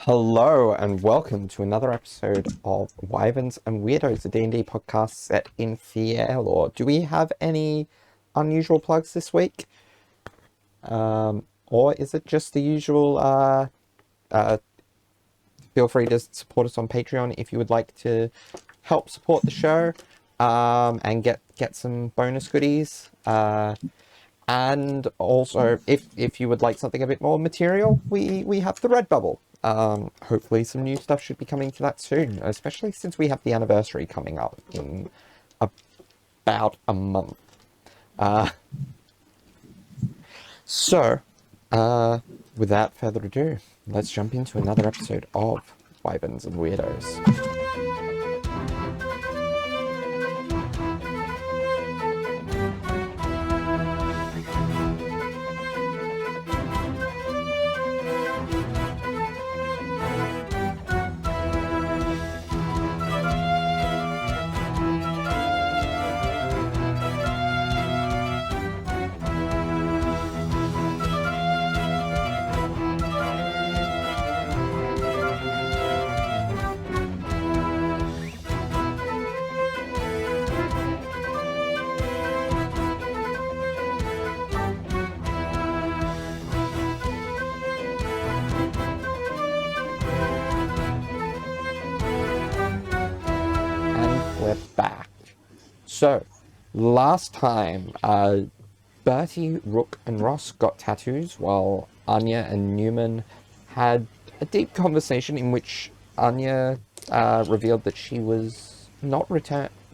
Hello and welcome to another episode of Wyverns and Weirdos, a D&D podcast set in Fierlor. Do we have any unusual plugs this week? Or is it just the usual, feel free to support us on Patreon if you would like to help support the show, and get some bonus goodies. And also, if you would like something a bit more material, we have the Redbubble. Hopefully some new stuff should be coming to that soon, especially since we have the anniversary coming up in about a month. So, without further ado, let's jump into another episode of Wyverns and Weirdos. Back. So, last time, Bertie, Rook, and Ross got tattoos while Anya and Neumann had a deep conversation in which Anya revealed that she was not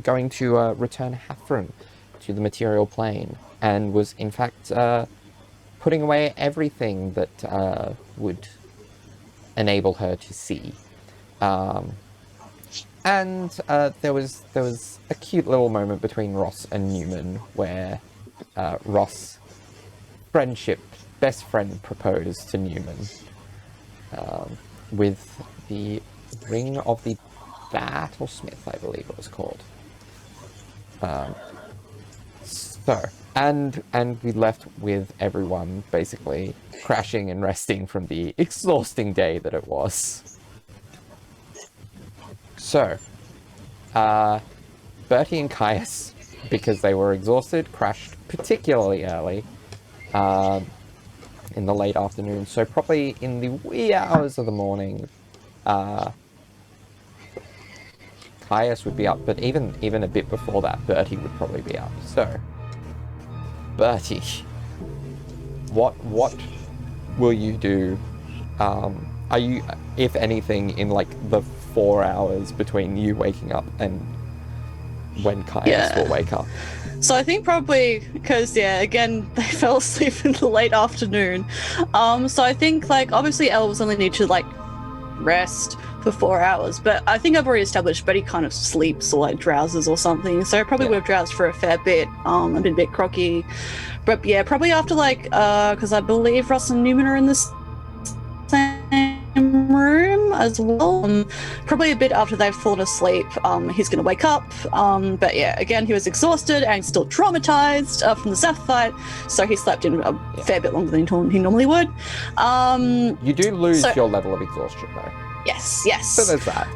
going to return Hathran to the material plane, and was in fact putting away everything that would enable her to see. And there was a cute little moment between Ross and Neumann where Ross, best friend, proposed to Neumann with the Ring of the Battlesmith, I believe it was called. And we left with everyone basically crashing and resting from the exhausting day that it was. So, Bertie and Caius, because they were exhausted, crashed particularly early in the late afternoon. So probably in the wee hours of the morning, Caius would be up, but even a bit before that, Bertie would probably be up. So, Bertie, what will you do? Are you, if anything, in like the 4 hours between you waking up and when Caius will wake up? So I think probably because, again, they fell asleep in the late afternoon. So I think, like, obviously elves only need to, like, rest for 4 hours, but I think I've already established Betty kind of sleeps or, like, drowses or something, so I probably would have drowsed for a fair bit. I've been a bit groggy. But, yeah, probably after, like, because I believe Ross and Newman are in this same room as well. Probably a bit after they've fallen asleep, he's going to wake up. But yeah, again, he was exhausted and still traumatized from the Zeph fight, so he slept in a fair bit longer than he normally would. You do lose your level of exhaustion, though. Yes. So there's that.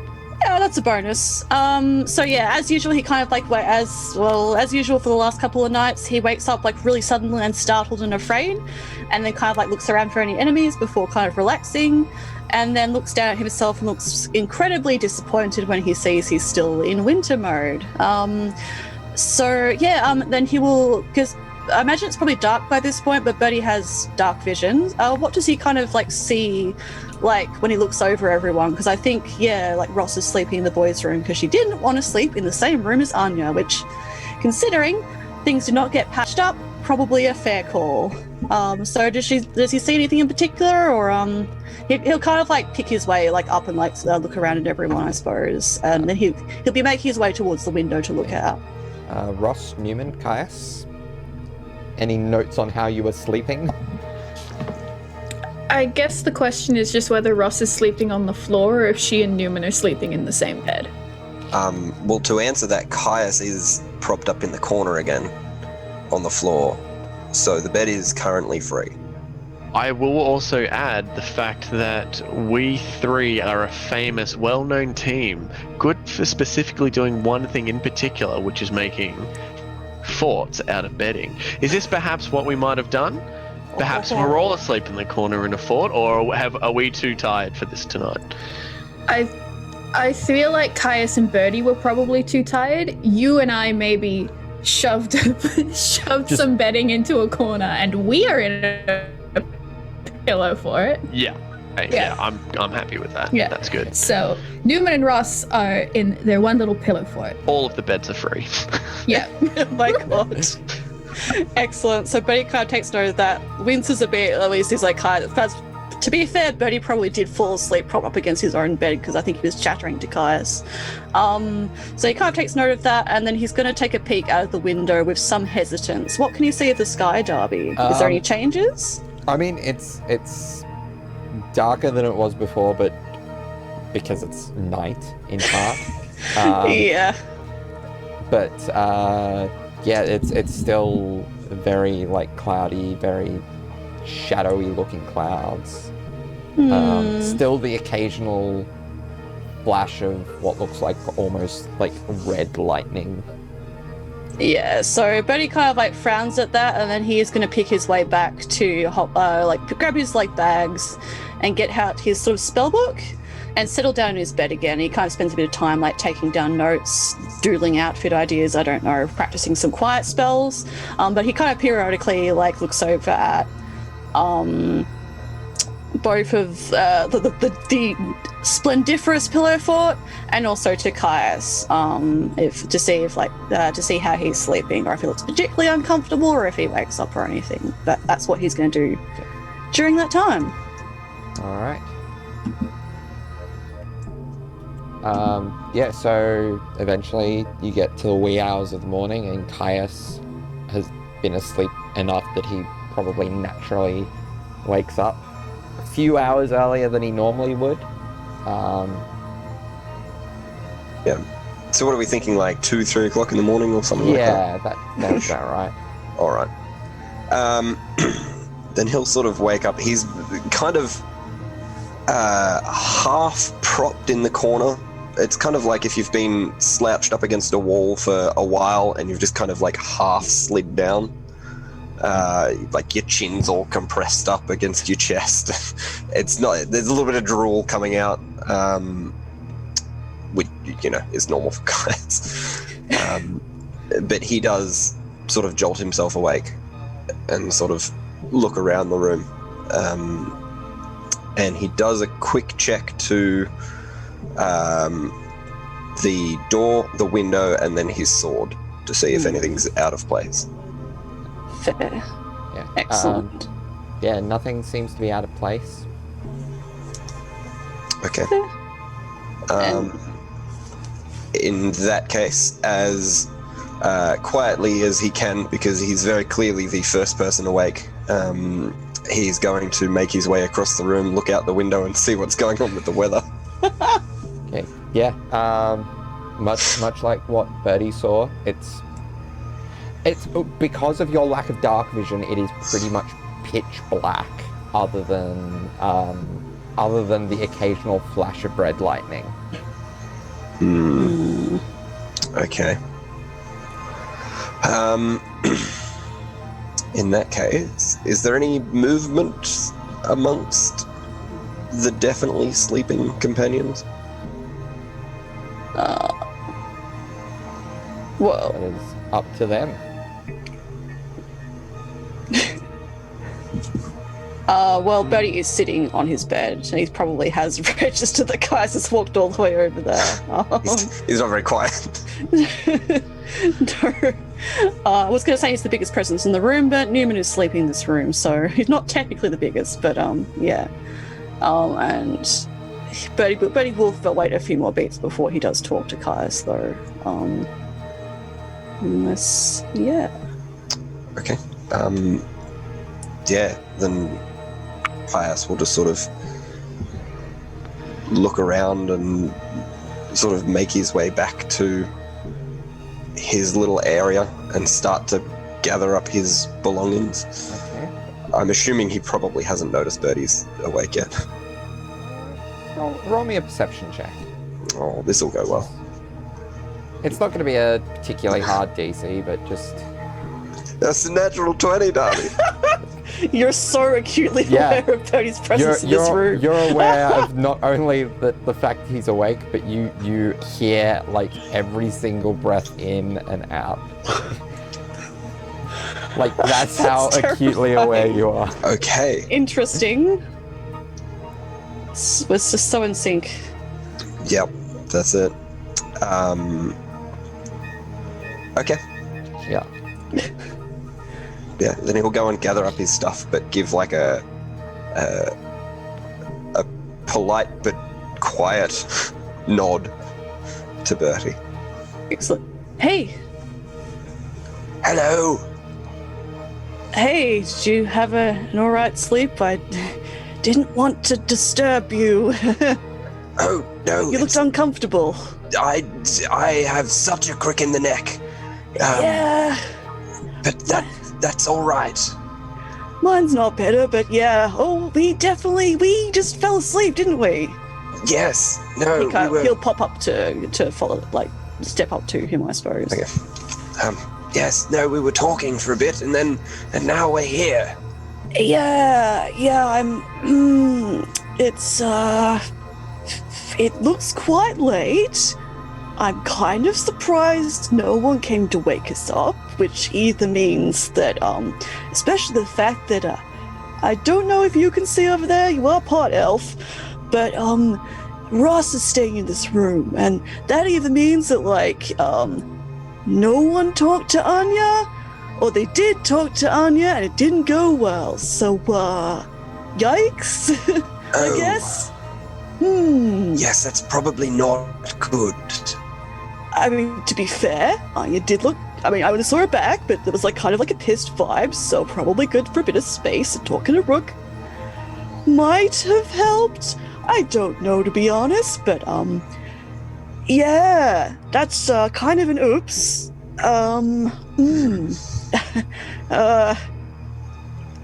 Yeah, that's a bonus. So yeah, as usual, he kind of like, as usual for the last couple of nights, he wakes up like really suddenly and startled and afraid, and then kind of like looks around for any enemies before kind of relaxing, and then looks down at himself and looks incredibly disappointed when he sees he's still in winter mode. Then he will, because I imagine it's probably dark by this point, but Bertie has dark vision. What does he kind of like see, like when he looks over everyone? Because I think, like Ross is sleeping in the boys' room because she didn't want to sleep in the same room as Anya, which, considering things do not get patched up, probably a fair call. So does he see anything in particular, or he'll kind of like pick his way like up and like look around at everyone, I suppose, and then he'll be making his way towards the window to look out. Ross, Neumann, Caius, any notes on how you were sleeping? I guess the question is just whether Ross is sleeping on the floor or if she and Neumann are sleeping in the same bed. Well, to answer that, Caius is propped up in the corner again on the floor, so the bed is currently free. I will also add the fact that we three are a famous, well-known team, good for specifically doing one thing in particular, which is making forts out of bedding. Is this perhaps what we might have done? Perhaps we're all asleep in the corner in a fort, or are we too tired for this tonight? I feel like Caius and Birdie were probably too tired. You and I maybe shoved some bedding into a corner, and we are in a pillow for it. Yeah. Yeah, I'm happy with that. Yeah. That's good. So Neumann and Ross are in their one little pillow fort. All of the beds are free. Yeah. Oh my god. Excellent. So Bertie kind of takes note of that, winces a bit, at least he's like, to be fair, Bertie probably did fall asleep propped up against his own bed because I think he was chattering to Caius. So he kind of takes note of that, and then he's going to take a peek out of the window with some hesitance. What can you see of the sky, Darby? Is there any changes? I mean, it's darker than it was before, but because it's night in part. Yeah. But yeah, it's still very like cloudy, very shadowy looking clouds. Still the occasional flash of what looks like almost like red lightning. Yeah, so Bertie kind of like frowns at that, and then he is going to pick his way back to grab his like bags and get out his sort of spell book and settle down in his bed again. He kind of spends a bit of time like taking down notes, doodling outfit ideas, I don't know, practicing some quiet spells. But he kind of periodically like looks over at both of the splendiferous pillow fort and also to Caius, to see how he's sleeping, or if he looks particularly uncomfortable, or if he wakes up or anything. But that's what he's going to do during that time. All right. Yeah, so eventually you get to the wee hours of the morning, and Caius has been asleep enough that he probably naturally wakes up a few hours earlier than he normally would. Yeah. So what are we thinking, like 2-3 o'clock in the morning or something like that? Yeah, that's about right. All right. Then he'll sort of wake up. He's kind of half propped in the corner. It's kind of like if you've been slouched up against a wall for a while and you've just kind of like half slid down. Like your chin's all compressed up against your chest. There's a little bit of drool coming out, which, is normal for guys. But he does sort of jolt himself awake and sort of look around the room. And he does a quick check to the door, the window, and then his sword to see if anything's out of place. Fair. Yeah. Excellent. Yeah, nothing seems to be out of place. Okay. In that case, as quietly as he can, because he's very clearly the first person awake, he's going to make his way across the room, look out the window, and see what's going on with the weather. Okay. Yeah. Much like what Bertie saw, it's because of your lack of dark vision. It is pretty much pitch black, other than the occasional flash of red lightning. Okay. In that case, is there any movement amongst the definitely sleeping companions? Well, That is up to them. well, Bertie is sitting on his bed, and he probably has registered that Caius has walked all the way over there. He's not very quiet. No. I was going to say he's the biggest presence in the room, but Neumann is sleeping in this room, so he's not technically the biggest, but yeah. And Bertie will wait a few more beats before he does talk to Caius, though. Yeah. Okay. Yeah, then Caius will just sort of look around and sort of make his way back to his little area and start to gather up his belongings. Okay. I'm assuming he probably hasn't noticed Birdie's awake yet. Roll me a perception check. Oh, this'll go well. It's not going to be a particularly hard DC, but just... That's a natural 20, darling. You're so acutely Yeah. aware of Birdie's presence in this room. You're aware of not only the fact that he's awake, but you hear like every single breath in and out. Like that's how acutely aware you are. Okay. Interesting. We're just so in sync. Yep, that's it. Okay. Yeah. Yeah, then he'll go and gather up his stuff, but give like a polite but quiet nod to Bertie. Excellent. Hey, Hello. hey, did you have an alright sleep? I didn't want to disturb you. Oh no, You looked uncomfortable. I have such a crick in the neck. Yeah, But that's all right. mine's not better, but yeah. Oh, we just fell asleep, didn't we? Yes. No. He'll pop up to follow, like, step up to him, I suppose. Okay. Yes. No. We were talking for a bit, and now we're here. Yeah. It looks quite late. I'm kind of surprised no one came to wake us up, which either means that, especially the fact that, I don't know if you can see over there, you are part elf, but, Ross is staying in this room, and that either means that, like, no one talked to Anya, or they did talk to Anya and it didn't go well, so, yikes, I guess? Yes, that's probably not good. I mean, to be fair, Anya did look... I mean, I would have saw her back, but there was like kind of like a pissed vibe, so probably good for a bit of space. And talking to Rook might have helped. I don't know, to be honest, but yeah, that's kind of an oops.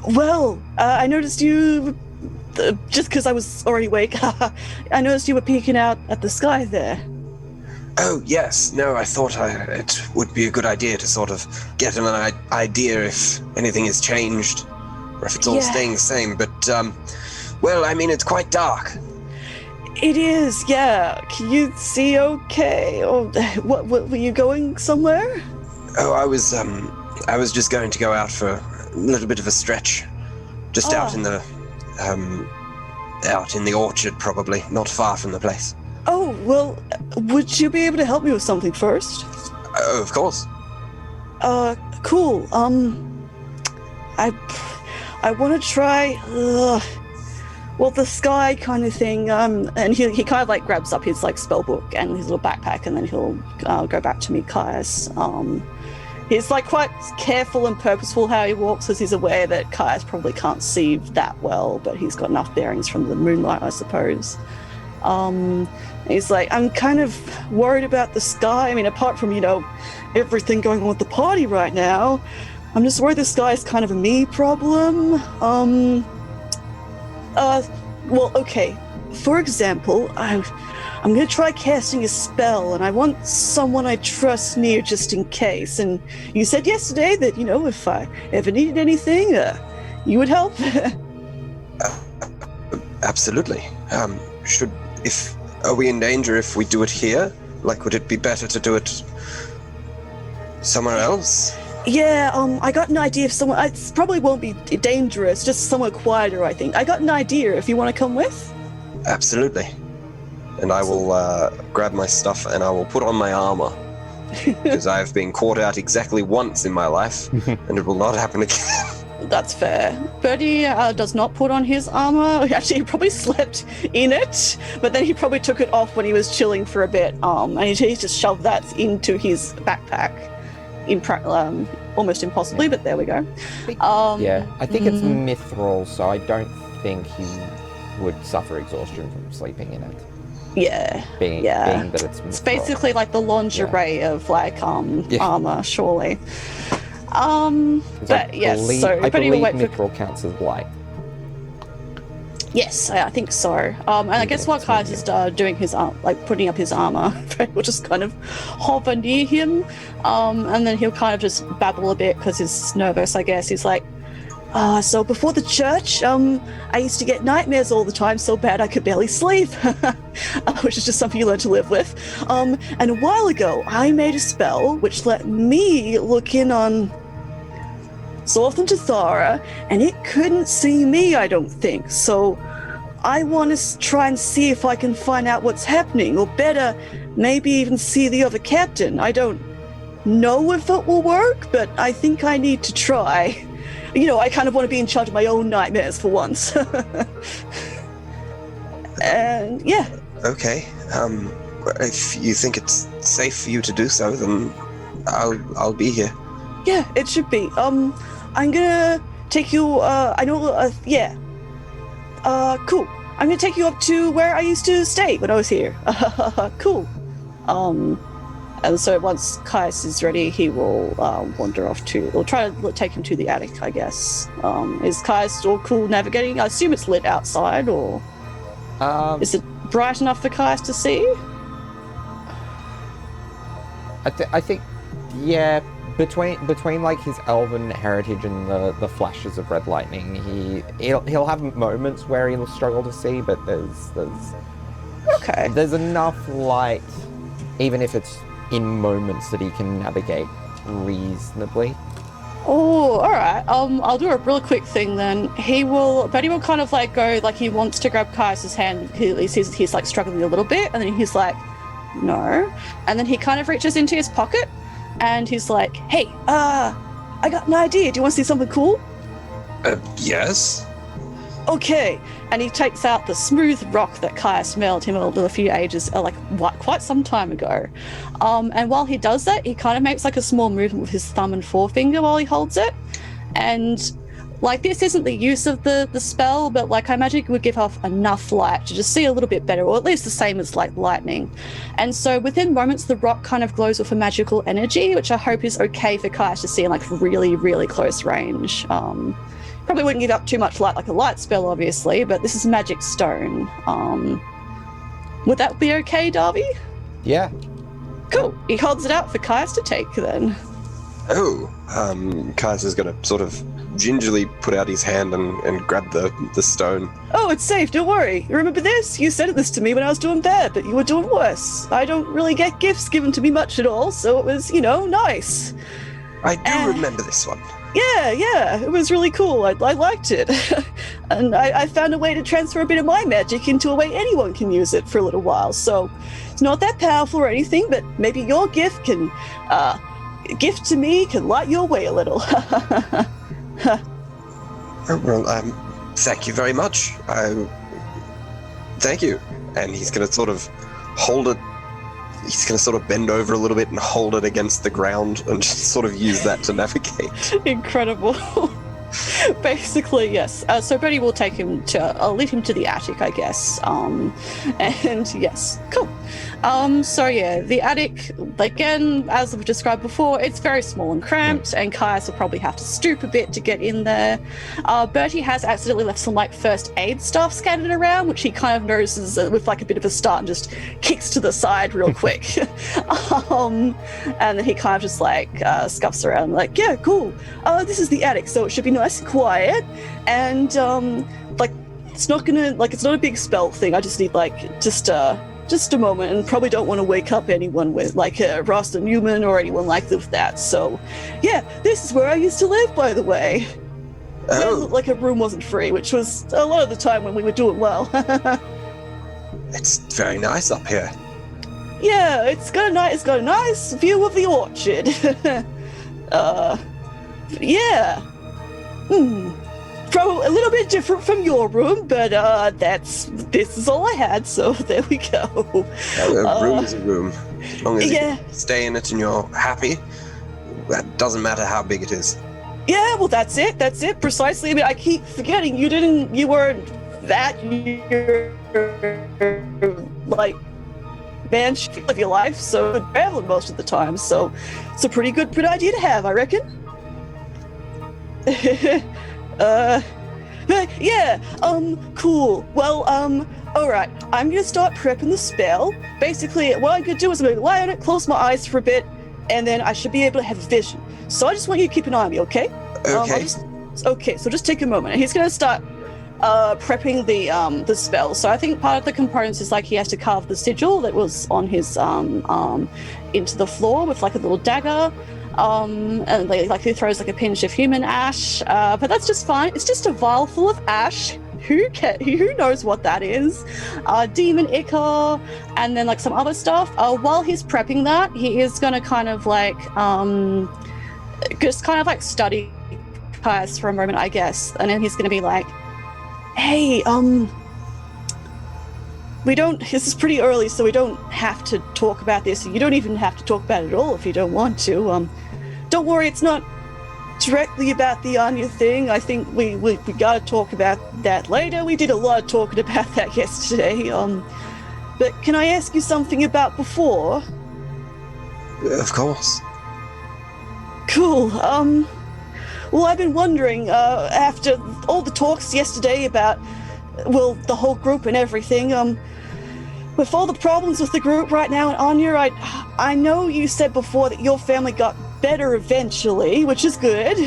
Well, I noticed you just because I was already awake. I noticed you were peeking out at the sky there. Oh, yes. No, I thought it would be a good idea to sort of get an idea if anything has changed or if it's all Yeah. staying the same. But, well, I mean, it's quite dark. It is, yeah. Can you see okay? Or what were you going somewhere? Oh, I was just going to go out for a little bit of a stretch. Just out in the orchard, probably. Not far from the place. Oh, well, would you be able to help me with something first? Oh, of course. Cool. I want to try, well, the sky kind of thing, and he kind of like grabs up his like spell book and his little backpack, and then he'll go back to meet Caius. He's like quite careful and purposeful how he walks, as he's aware that Caius probably can't see that well, but he's got enough bearings from the moonlight, I suppose. He's like, I'm kind of worried about the sky. I mean, apart from, everything going on with the party right now, I'm just worried the sky is kind of a me problem. Well, okay. For example, I'm going to try casting a spell, and I want someone I trust near just in case. And you said yesterday that, if I ever needed anything, you would help. Absolutely. Are we in danger if we do it here? Like, would it be better to do it somewhere else? Yeah, I got an idea of someone. It probably won't be dangerous, just somewhere quieter, I think. I got an idea if you want to come with. Absolutely. And I will grab my stuff and I will put on my armor. Because I have been caught out exactly once in my life, and it will not happen again. That's fair. Birdie does not put on his armor. Actually, he probably slept in it, but then he probably took it off when he was chilling for a bit. And he just shoved that into his backpack, almost impossibly. But there we go. Yeah, I think it's mithril, so I don't think he would suffer exhaustion from sleeping in it. Yeah, Being that it's basically like the lingerie of like armor, surely. But yes, so I Betty will believe wait for. mithril counts as light. Yes, I think so. And I guess while Kai's is doing his like putting up his armor, we'll just kind of hover near him, and then he'll kind of just babble a bit because he's nervous. I guess he's like, so before the church, I used to get nightmares all the time, so bad I could barely sleep, which is just something you learn to live with. And a while ago, I made a spell which let me look in on Zorth and Tathara, and it couldn't see me, I don't think. So I want to try and see if I can find out what's happening, or better, maybe even see the other captain. I don't know if it will work, but I think I need to try. You know, I kind of want to be in charge of my own nightmares for once. And yeah. Okay. If you think it's safe for you to do so, then I'll be here. Yeah, it should be. I'm gonna take you, I know, yeah. Cool. I'm gonna take you up to where I used to stay when I was here. Cool. And so once Caius is ready, he will wander off to, or try to take him to the attic, I guess. Is Caius still cool navigating? I assume it's lit outside, or is it bright enough for Caius to see? I think, yeah, between like his elven heritage and the flashes of red lightning, he'll have moments where he'll struggle to see, but there's enough light, even if it's in moments, that he can navigate reasonably. Oh, all right. I'll do a real quick thing then. Betty will kind of like go, like he wants to grab Caius's hand. He sees he's like struggling a little bit, and then he's like, no. And then he kind of reaches into his pocket, and he's like, hey, I got an idea. Do you want to see something cool? Yes. Okay. And he takes out the smooth rock that Caius mailed him a few ages, quite some time ago. And while he does that, he kind of makes like a small movement with his thumb and forefinger while he holds it. And like, this isn't the use of the spell, but like I imagine it would give off enough light to just see a little bit better, or at least the same as like lightning. And so within moments, the rock kind of glows with a magical energy, which I hope is okay for Caius to see in like really, really close range. Probably wouldn't give up too much light like a light spell, obviously, but this is magic stone. Would that be okay, Darby? Yeah. Cool. He holds it out for Caius to take then. Oh, Caius is going to sort of gingerly put out his hand and grab the stone. Oh, it's safe, don't worry. Remember this? You said this to me when I was doing bad, but you were doing worse. I don't really get gifts given to me much at all, so it was, nice. I do remember this one. Yeah, it was really cool. I liked it. And I found a way to transfer a bit of my magic into a way anyone can use it for a little while. So it's not that powerful or anything, but maybe your gift to me can light your way a little. Thank you very much. Thank you. And he's going to sort of hold it. He's going to sort of bend over a little bit and hold it against the ground and just sort of use that to navigate. Incredible. Basically, yes. So Betty will take him lead him to the attic, I guess. And yes, cool. So yeah, the attic, again, as we've described before, it's very small and cramped, and Caius will probably have to stoop a bit to get in there. Bertie has accidentally left some like first aid stuff scattered around, which he kind of notices with like a bit of a start and just kicks to the side real quick. And then he kind of just like scuffs around like, yeah, cool. This is the attic, so it should be nice and quiet. And it's not a big spell thing. I just need just a moment, and probably don't want to wake up anyone with like Ross and Neumann or anyone like that. So yeah, this is where I used to live, by the way. It looked like a room wasn't free, which was a lot of the time when we were doing well. It's very nice up here. Yeah, it's got a nice view of the orchard. Yeah. Probably a little bit different from your room, but this is all I had, so there we go. A room is a room. As long as you stay in it and you're happy, that doesn't matter how big it is. Yeah, well, that's it, precisely. I mean, I keep forgetting you weren't that, you're like man of your life, so traveling most of the time, so it's a pretty good idea to have, I reckon. Yeah, cool. Well, alright, I'm gonna start prepping the spell. Basically, what I'm gonna do is I'm gonna lie on it, close my eyes for a bit, and then I should be able to have vision. So I just want you to keep an eye on me, okay? Okay. Okay, so just take a moment. He's gonna start prepping the spell. So I think part of the components is like he has to carve the sigil that was on his arm into the floor with like a little dagger. And like he throws like a pinch of human ash, but that's just fine. It's just a vial full of ash. Who knows what that is? Demon ichor, and then like some other stuff. While he's prepping that, he is gonna kind of like just kind of like study Caius for a moment, I guess, and then he's gonna be like, "Hey, this is pretty early, so we don't have to talk about this. You don't even have to talk about it at all if you don't want to. Don't worry, it's not directly about the Anya thing. I think we gotta talk about that later. We did a lot of talking about that yesterday. But can I ask you something about before?" Of course. Cool. Well, I've been wondering, after all the talks yesterday about, well, the whole group and everything, with all the problems with the group right now in Anya, I know you said before that your family got better eventually, which is good.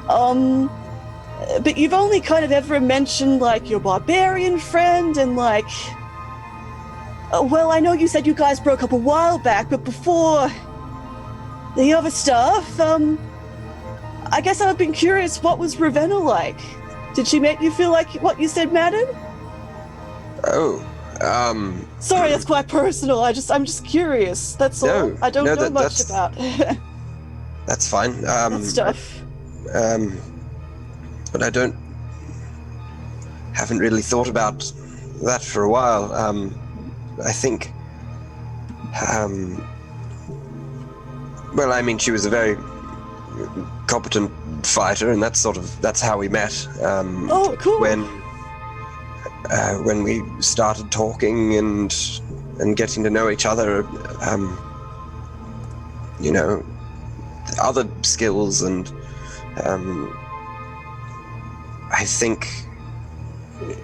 But you've only kind of ever mentioned, like, your barbarian friend and, like... well, I know you said you guys broke up a while back, but before the other stuff, I guess I've been curious, what was Ravenna like? Did she make you feel like what you said mattered? Oh, Sorry, that's quite personal. I'm just curious. That's all. No, I don't no, know much that's about that's fine. that stuff. But I haven't really thought about that for a while. I think, well, I mean, she was a very competent fighter, and that's how we met. Oh, cool. When we started talking and getting to know each other, you know, other skills, and I think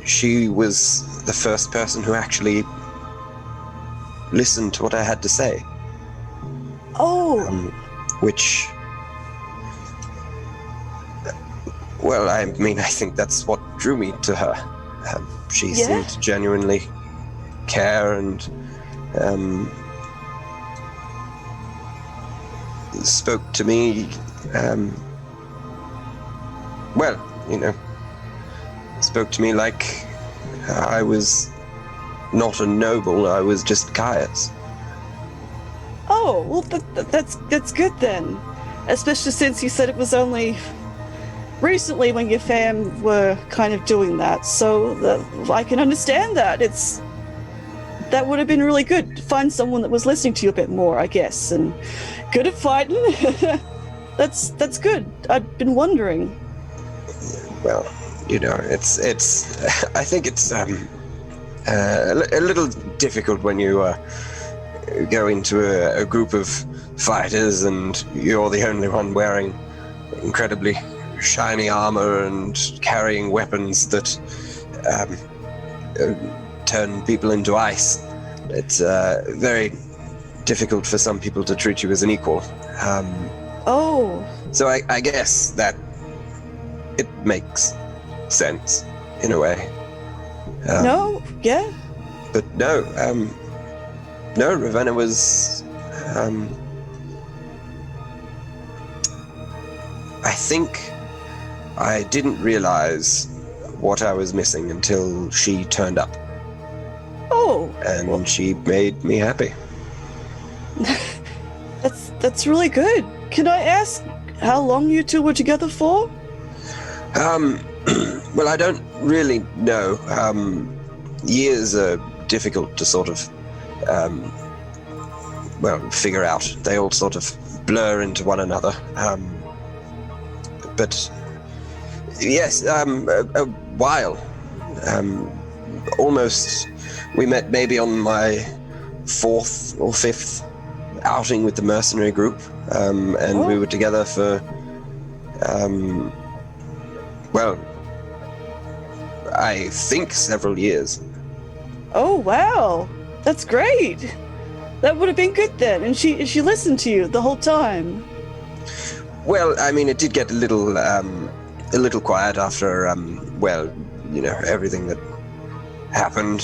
she was the first person who actually listened to what I had to say. Oh. Which, well, I mean, I think that's what drew me to her. She seemed to genuinely care and spoke to me, well, you know, spoke to me like I was not a noble, I was just Caius. Oh, well, that's good then. Especially since you said it was only recently when your fam were kind of doing that, so I can understand that. That would have been really good to find someone that was listening to you a bit more, I guess, and good at fighting. That's good. I've been wondering. Well, you know, it's I think it's a little difficult when you go into a group of fighters and you're the only one wearing incredibly shiny armor and carrying weapons that turn people into ice. It's very difficult for some people to treat you as an equal. So I guess that it makes sense in a way. But no, Ravenna was, I think I didn't realize what I was missing until she turned up. And she made me happy. That's really good. Can I ask how long you two were together for? Well, I don't really know. Years are difficult to sort of, figure out. They all sort of blur into one another. But yes, a while. Almost, we met maybe on my 4th or 5th outing with the mercenary group, and we were together for Well, I think several years. Oh, wow. That's great. That would have been good then. And she listened to you the whole time. Well, I mean, it did get a little quiet after, everything that happened,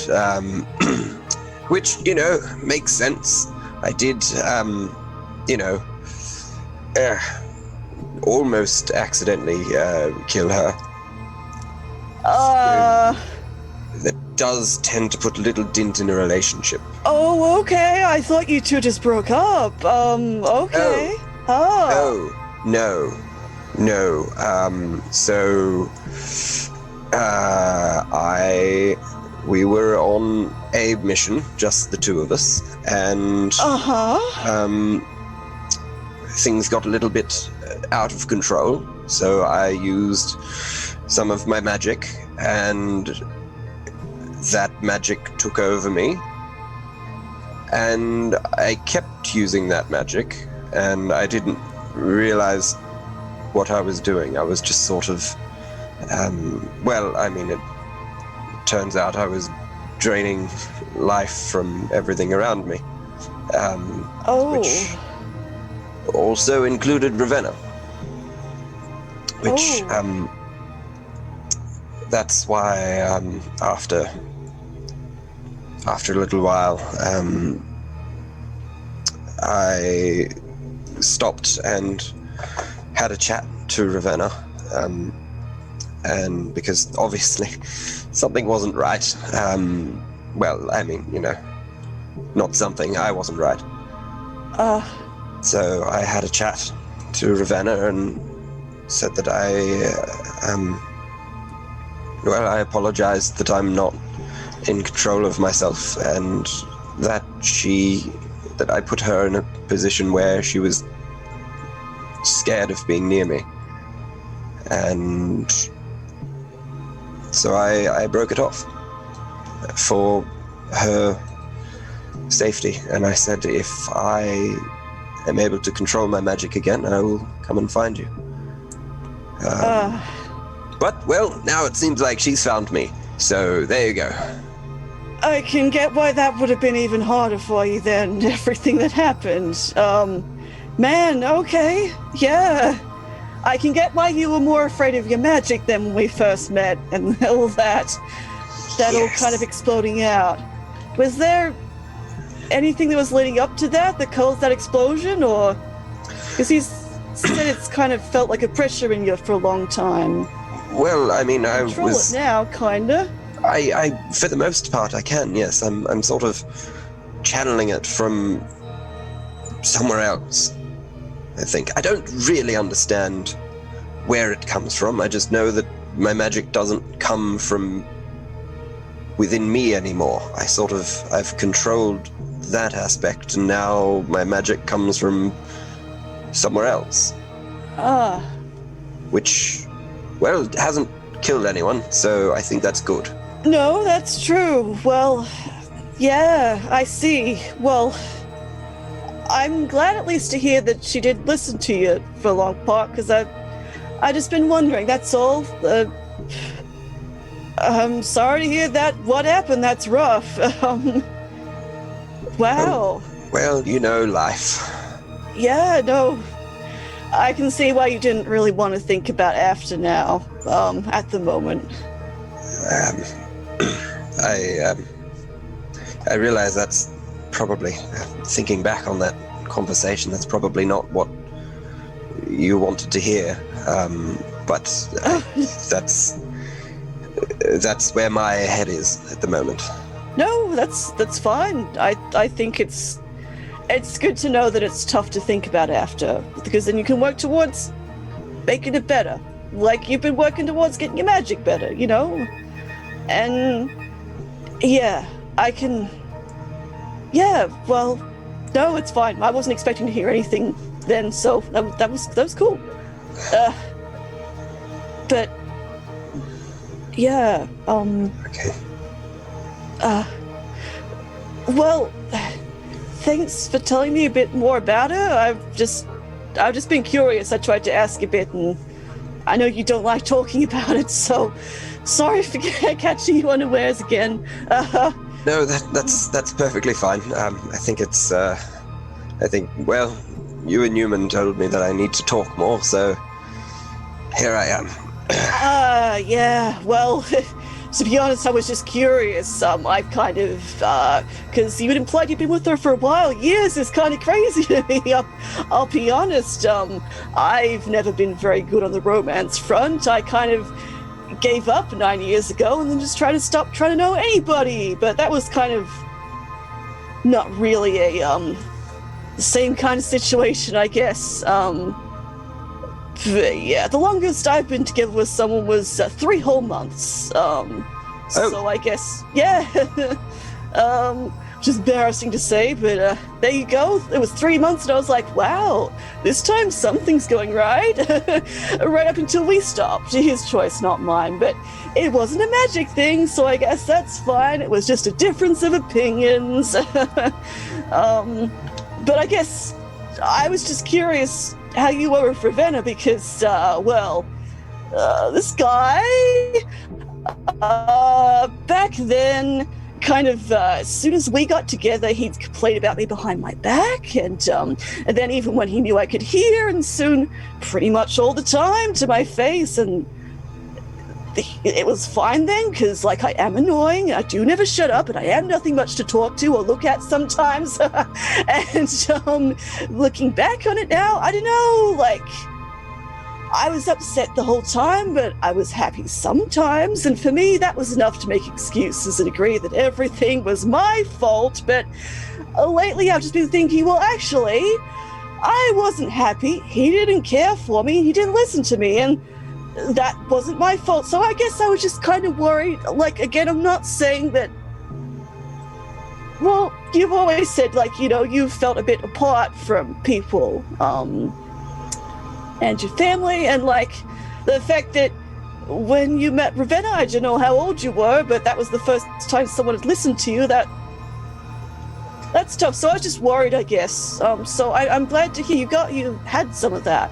which, makes sense. I did, almost accidentally kill her. That does tend to put a little dint in a relationship. Oh, okay. I thought you two just broke up. Okay. Oh. No. We were on a mission, just the two of us, and things got a little bit out of control. So I used some of my magic, and that magic took over me. And I kept using that magic, and I didn't realize what I was doing. I was just sort of, it turns out I was draining life from everything around me. Which also included Ravenna. Which, that's why, after a little while, I stopped and had a chat to Ravenna, and because obviously something wasn't right. Not something, I wasn't right. So I had a chat to Ravenna and said that I apologized that I'm not in control of myself, and that I put her in a position where she was scared of being near me. And so I broke it off for her safety, and I said, if I am able to control my magic again, I will come and find you. But, well, now it seems like she's found me, so there you go. I can get why that would have been even harder for you than everything that happened. Man, okay, yeah. I can get why you were more afraid of your magic than when we first met, and all that all kind of exploding out. Was there anything that was leading up to that caused that explosion, or? Because he said it's kind of felt like a pressure in you for a long time. Well, I mean, I control it now, kinda. I, for the most part, I can, yes. I'm sort of channeling it from somewhere else, I think. I don't really understand where it comes from. I just know that my magic doesn't come from within me anymore. I've controlled that aspect, and now my magic comes from somewhere else. Which, well, it hasn't killed anyone, so I think that's good. No, that's true. Well, yeah, I see. Well, I'm glad at least to hear that she did listen to you for a long part, because I just been wondering, that's all. I'm sorry to hear that. What happened? That's rough. Wow. Well, life. Yeah, no. I can see why you didn't really want to think about after now, at the moment. I realize that's probably, thinking back on that conversation, that's probably not what you wanted to hear, but that's where my head is at the moment. No, that's fine. I think it's good to know that it's tough to think about after, because then you can work towards making it better. Like you've been working towards getting your magic better, And yeah, I can. Yeah, well, no, it's fine. I wasn't expecting to hear anything then, so that was cool. But yeah, Okay. Well, thanks for telling me a bit more about her. I've just been curious. I tried to ask a bit, and I know you don't like talking about it, so sorry for catching you unawares again. No, that's perfectly fine. I think it's, well, you and Neumann told me that I need to talk more, so here I am. Yeah, well, to be honest, I was just curious. I've kind of, because you had implied you'd been with her for a while. Years is kind of crazy to me. I'll be honest. I've never been very good on the romance front. I kind of gave up 9 years ago and then just tried to stop trying to know anybody. But that was kind of not really the same kind of situation, I guess. Yeah, the longest I've been together with someone was 3 whole months. So I guess, yeah. Which is embarrassing to say, but there you go. It was 3 months, and I was like, wow, this time something's going right. Right up until we stopped. His choice, not mine. But it wasn't a magic thing, so I guess that's fine. It was just a difference of opinions. But I guess I was just curious how you were with Ravenna, because, this guy, back then, kind of, as soon as we got together, he'd complain about me behind my back, and then even when he knew I could hear, and soon pretty much all the time to my face, and it was fine then, because, like, I am annoying, I do never shut up, and I am nothing much to talk to or look at sometimes. And looking back on it now, I don't know, like, I was upset the whole time, but I was happy sometimes, and for me, that was enough to make excuses and agree that everything was my fault. But lately, I've just been thinking, well, actually, I wasn't happy, he didn't care for me, he didn't listen to me, and that wasn't my fault. So I guess I was just kind of worried. Like, again, I'm not saying that, well, you've always said, like, you know, you felt a bit apart from people, and your family, and, like, the fact that when you met Ravenna, I don't know how old you were, but that was the first time someone had listened to you. That's tough. So I was just worried, I guess. So I'm glad to hear you had some of that,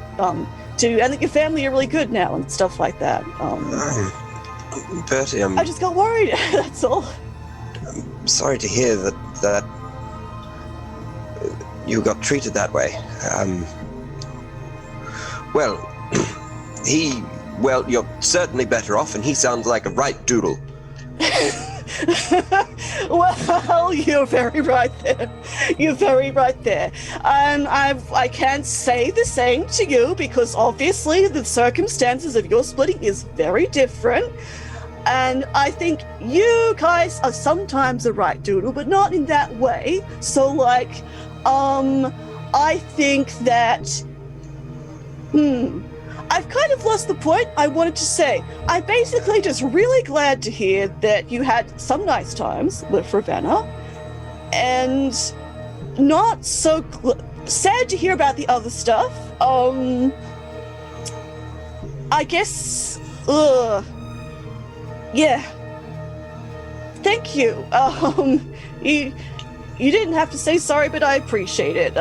too, and that your family are really good now and stuff like that. Bertie, I just got worried. That's all. I'm sorry to hear that you got treated that way. You're certainly better off, and he sounds like a right doodle. Well, you're very right there. You're very right there. And I can't say the same to you, because obviously the circumstances of your splitting is very different. And I think you guys are sometimes a right doodle, but not in that way. So, like, I think that, I've kind of lost the point I wanted to say. I'm basically just really glad to hear that you had some nice times with Ravenna, and not so sad to hear about the other stuff. I guess, yeah. Thank you. You didn't have to say sorry, but I appreciate it.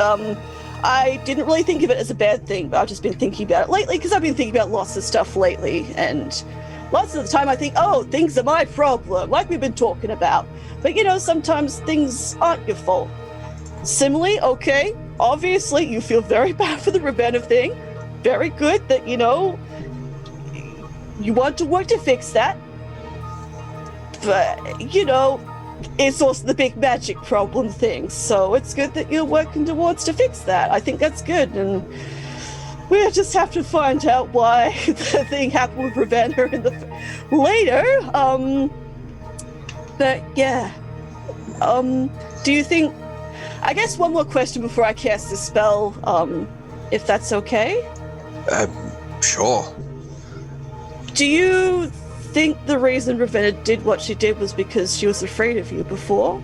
I didn't really think of it as a bad thing, but I've just been thinking about it lately, because I've been thinking about lots of stuff lately, and lots of the time I think, oh, things are my problem, like we've been talking about. But, you know, sometimes things aren't your fault. Similarly, okay, obviously you feel very bad for the Ravenna thing. Very good that, you know, you want to work to fix that. But, you know, it's also the big magic problem thing, so it's good that you're working towards to fix that. I think that's good, and we'll just have to find out why the thing happened with Ravenna later. But yeah, do you think? I guess one more question before I cast the spell, if that's okay. Sure. Do you think the reason Ravenna did what she did was because she was afraid of you before?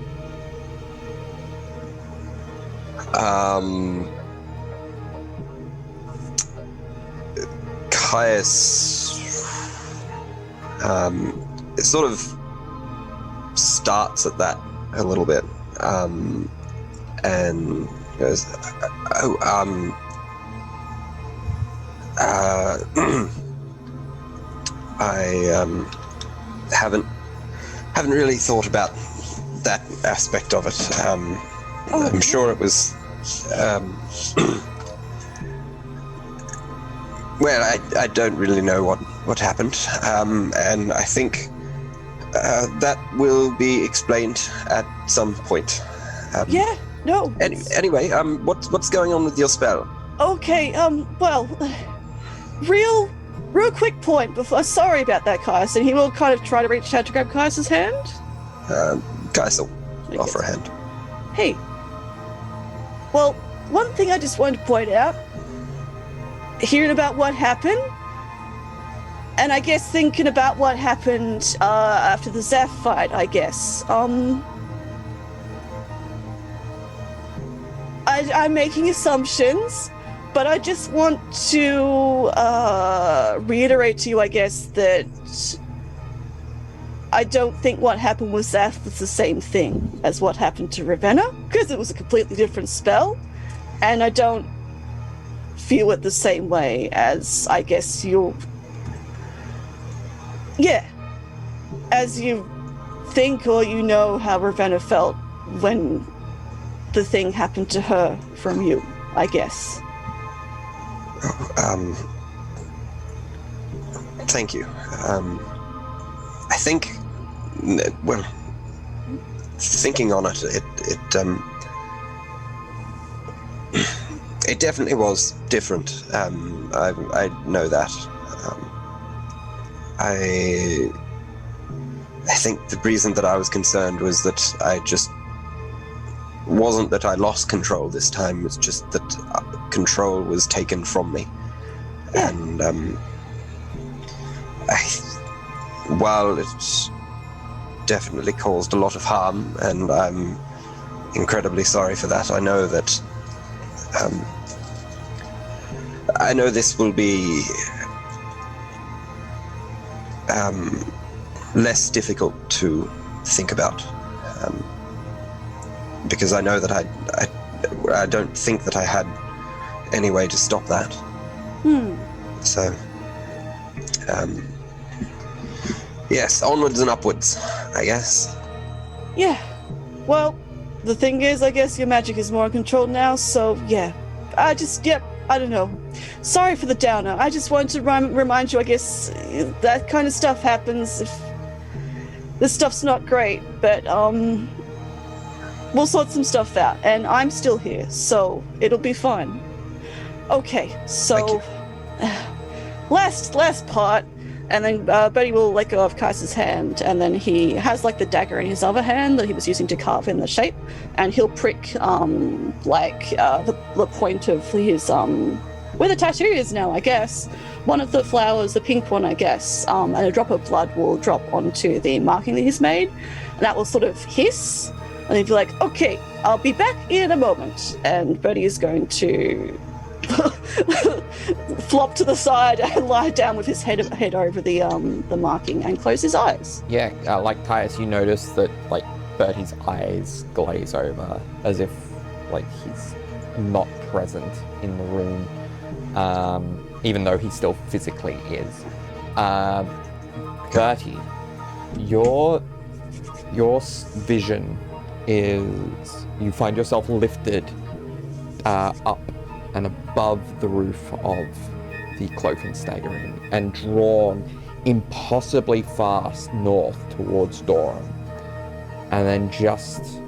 Caius, it sort of starts at that a little bit, and goes, I haven't really thought about that aspect of it. I'm sure it was. Well, I don't really know what happened, and I think that will be explained at some point. Yeah, no. Anyway, what's going on with your spell? Okay, well, real quick point before. Sorry about that, Caius, and he will kind of try to reach out to grab Caius's hand. Guys will offer a hand. Hey. Well, one thing I just wanted to point out, hearing about what happened, and I guess thinking about what happened after the Zeph fight, I guess. I'm making assumptions, but I just want to reiterate to you, I guess, that I don't think what happened with Zeph was the same thing as what happened to Ravenna, because it was a completely different spell, and I don't feel it the same way as, I guess, as you think or you know how Ravenna felt when the thing happened to her from you, I guess. Thank you. I think, well, thinking on it, it definitely was different. I know that. I think the reason that I was concerned was that wasn't that I lost control this time, it's just that control was taken from me. Yeah. And while it's definitely caused a lot of harm, and I'm incredibly sorry for that, I know that I know this will be less difficult to think about, because I know that I don't think that I had any way to stop that. So, yes, onwards and upwards, I guess. Yeah. Well, the thing is, I guess your magic is more in control now, so yeah. I don't know. Sorry for the downer. I just wanted to remind you, I guess, that kind of stuff happens if this stuff's not great, but we'll sort some stuff out, and I'm still here, so it'll be fine. Okay, so last part, and then Bertie will let go of Kaiser's hand, and then he has like the dagger in his other hand that he was using to carve in the shape, and he'll prick the point of his where the tattoo is now, I guess. One of the flowers, the pink one, I guess, and a drop of blood will drop onto the marking that he's made, and that will sort of hiss, and he'll be like, okay, I'll be back in a moment, and Bertie is going to flop to the side and lie down with his head over the marking and close his eyes. Yeah, like Caius, you notice that like Bertie's eyes glaze over as if like he's not present in the room, even though he still physically is. Bertie, your vision is, you find yourself lifted up and above the roof of the Cloak and Stagger Inn and drawn impossibly fast north towards Doran. And then just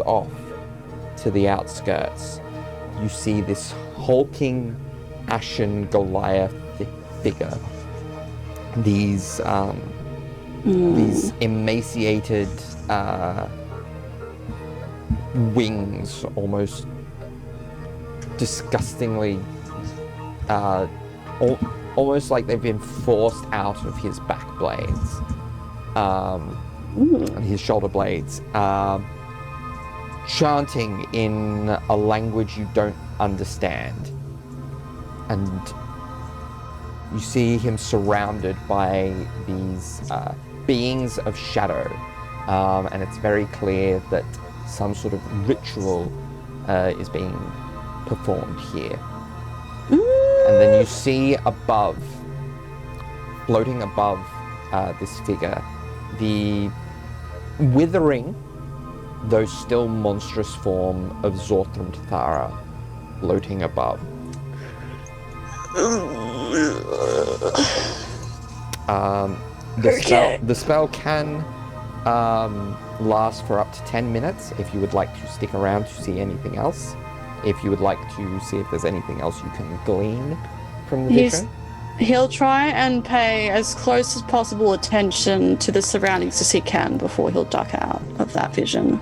off to the outskirts, you see this hulking, ashen Goliath figure. These emaciated wings, almost disgustingly, almost like they've been forced out of his back blades, and his shoulder blades, chanting in a language you don't understand. And you see him surrounded by these beings of shadow, and it's very clear that some sort of ritual is being performed here. And then you see above floating above this figure, the withering, though still monstrous form of Zorthram Tathara floating above. The spell can last for up to 10 minutes if you would like to stick around to see anything else. If you would like to see if there's anything else you can glean from the vision. He'll try and pay as close as possible attention to the surroundings as he can before he'll duck out of that vision.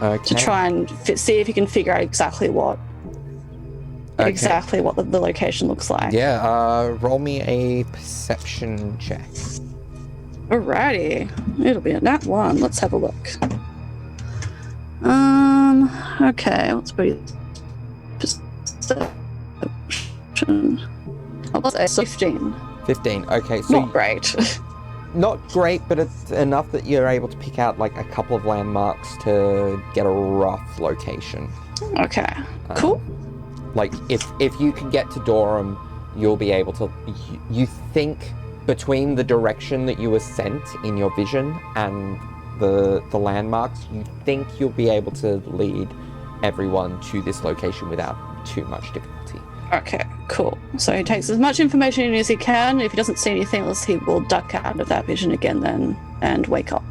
Okay. To try and see if he can figure out exactly what the location looks like. Yeah, roll me a perception check. Alrighty. It'll be a nat 1. Let's have a look. Okay, let's be perception. I'll say 15. 15, okay, so Not great. not great, but it's enough that you're able to pick out like a couple of landmarks to get a rough location. Okay, cool. Like if you can get to Durham, you'll be able to. You think between the direction that you were sent in your vision and the landmarks, you think you'll be able to lead everyone to this location without too much difficulty. Okay, cool. So he takes as much information in as he can. If he doesn't see anything else, he will duck out of that vision again then and wake up.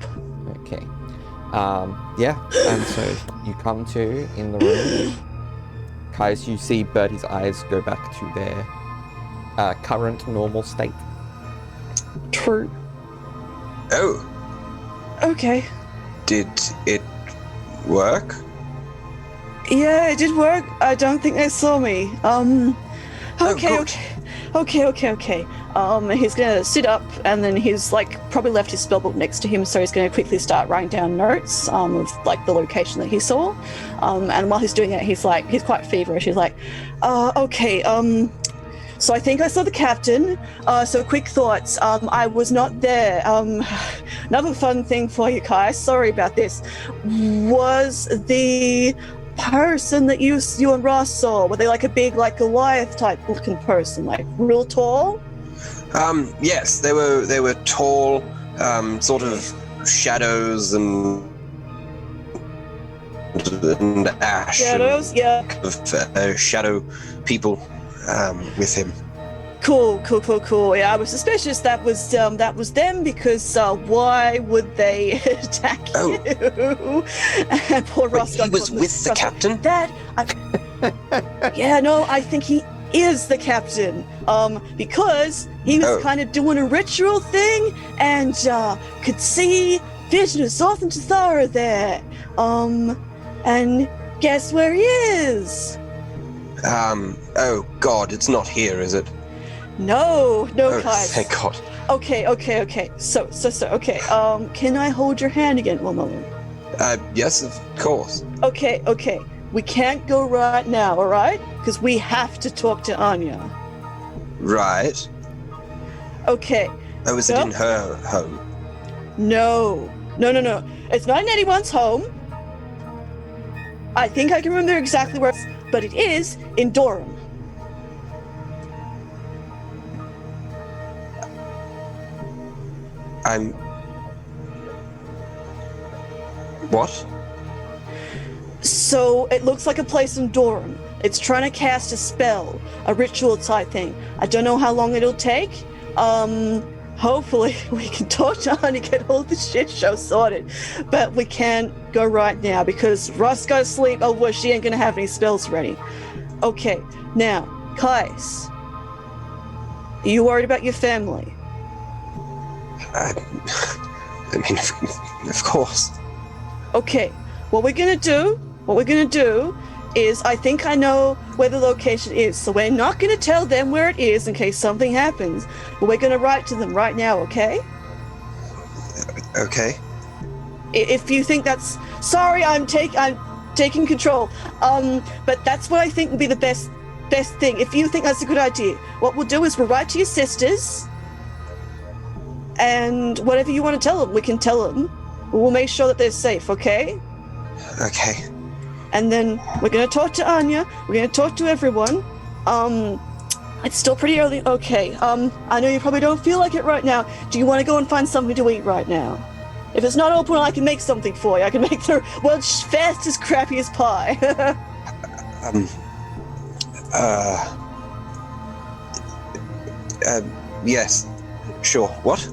Okay. Yeah, and so you come to in the room. Kais, you see Bertie's eyes go back to their current normal state. True. Oh, Okay. did it work? Yeah, it did work. I don't think they saw me. Okay. He's gonna sit up, and then he's like probably left his spellbook next to him, so he's gonna quickly start writing down notes of like the location that he saw. And while he's doing it, he's quite feverish. He's like, okay. So I think I saw the captain. So quick thoughts. I was not there. Another fun thing for you, Kai. Sorry about this. Was the person that you and Ross saw, were they like a big, like Goliath type looking person, like real tall? Yes, they were tall, sort of shadows and ash. Shadows, yeah. Of shadow people with him. Cool. Yeah, I was suspicious that was them because why would they attack you? And poor Ross got He was with the captain? Yeah, no, I think he is the captain. Because he was kind of doing a ritual thing and could see vision of Zorthram Tathara there. And guess where he is? Oh God, it's not here, is it? No, Oh, guys. thank God. Okay. So, okay. Can I hold your hand again one moment? Yes, of course. Okay. We can't go right now, all right? Because we have to talk to Anya. Right. Okay. Oh, is it in her home? No. It's not in anyone's home. I think I can remember exactly where it's, but it is in Durham. What? So it looks like a place in Durham. It's trying to cast a spell, a ritual type thing. I don't know how long it'll take. Hopefully we can talk to her and get all the shit show sorted. But we can't go right now because Russ goes to sleep. Oh, well, she ain't gonna have any spells ready. Okay, now, Kais, are you worried about your family? I mean, of course. Okay, what we're gonna do is, I think I know where the location is, so we're not gonna tell them where it is in case something happens, but we're gonna write to them right now, okay? Okay. If you think that's... Sorry, I'm taking control. But that's what I think would be the best thing. If you think that's a good idea, what we'll do is we'll write to your sisters, and whatever you want to tell them, we can tell them. We'll make sure that they're safe, okay? Okay. And then we're going to talk to Anya. We're going to talk to everyone. It's still pretty early. Okay, I know you probably don't feel like it right now. Do you want to go and find something to eat right now? If it's not open, I can make something for you. I can make the world's fastest, crappiest pie. Yes. Sure. What?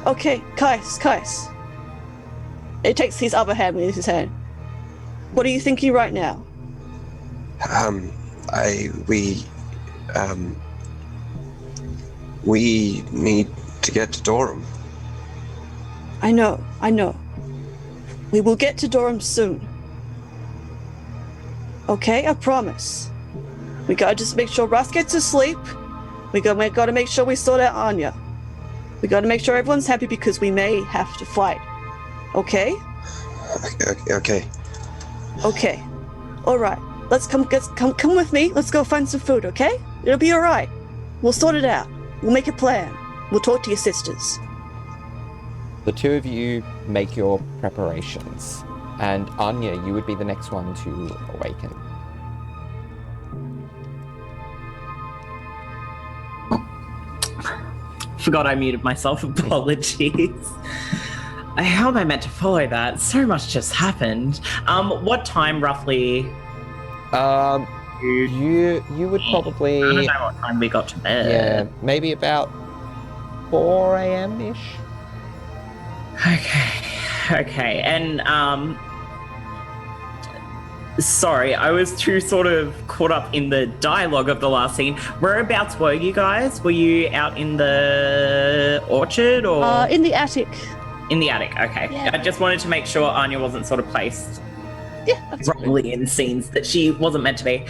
Okay, Kais. It takes his other hand with his hand. What are you thinking right now? We need to get to Durham. I know. We will get to Durham soon. Okay, I promise. We gotta just make sure Russ gets to sleep. We gotta make sure we sort out Anya. We gotta make sure everyone's happy because we may have to fight. Okay? Okay. Okay. Alright. Let's come with me. Let's go find some food, okay? It'll be alright. We'll sort it out. We'll make a plan. We'll talk to your sisters. The two of you make your preparations, and Anya, you would be the next one to awaken. Forgot I muted myself. Apologies. How am I meant to follow that? So much just happened. What time roughly? You would probably... I don't know what time we got to bed. Yeah, maybe about 4 a.m.-ish. Okay, and sorry, I was too sort of caught up in the dialogue of the last scene. Whereabouts were you guys? Were you out in the orchard or In the attic. in the attic? Okay, Yeah. I just wanted to make sure Anya wasn't sort of placed Yeah, that's wrongly in scenes that she wasn't meant to be.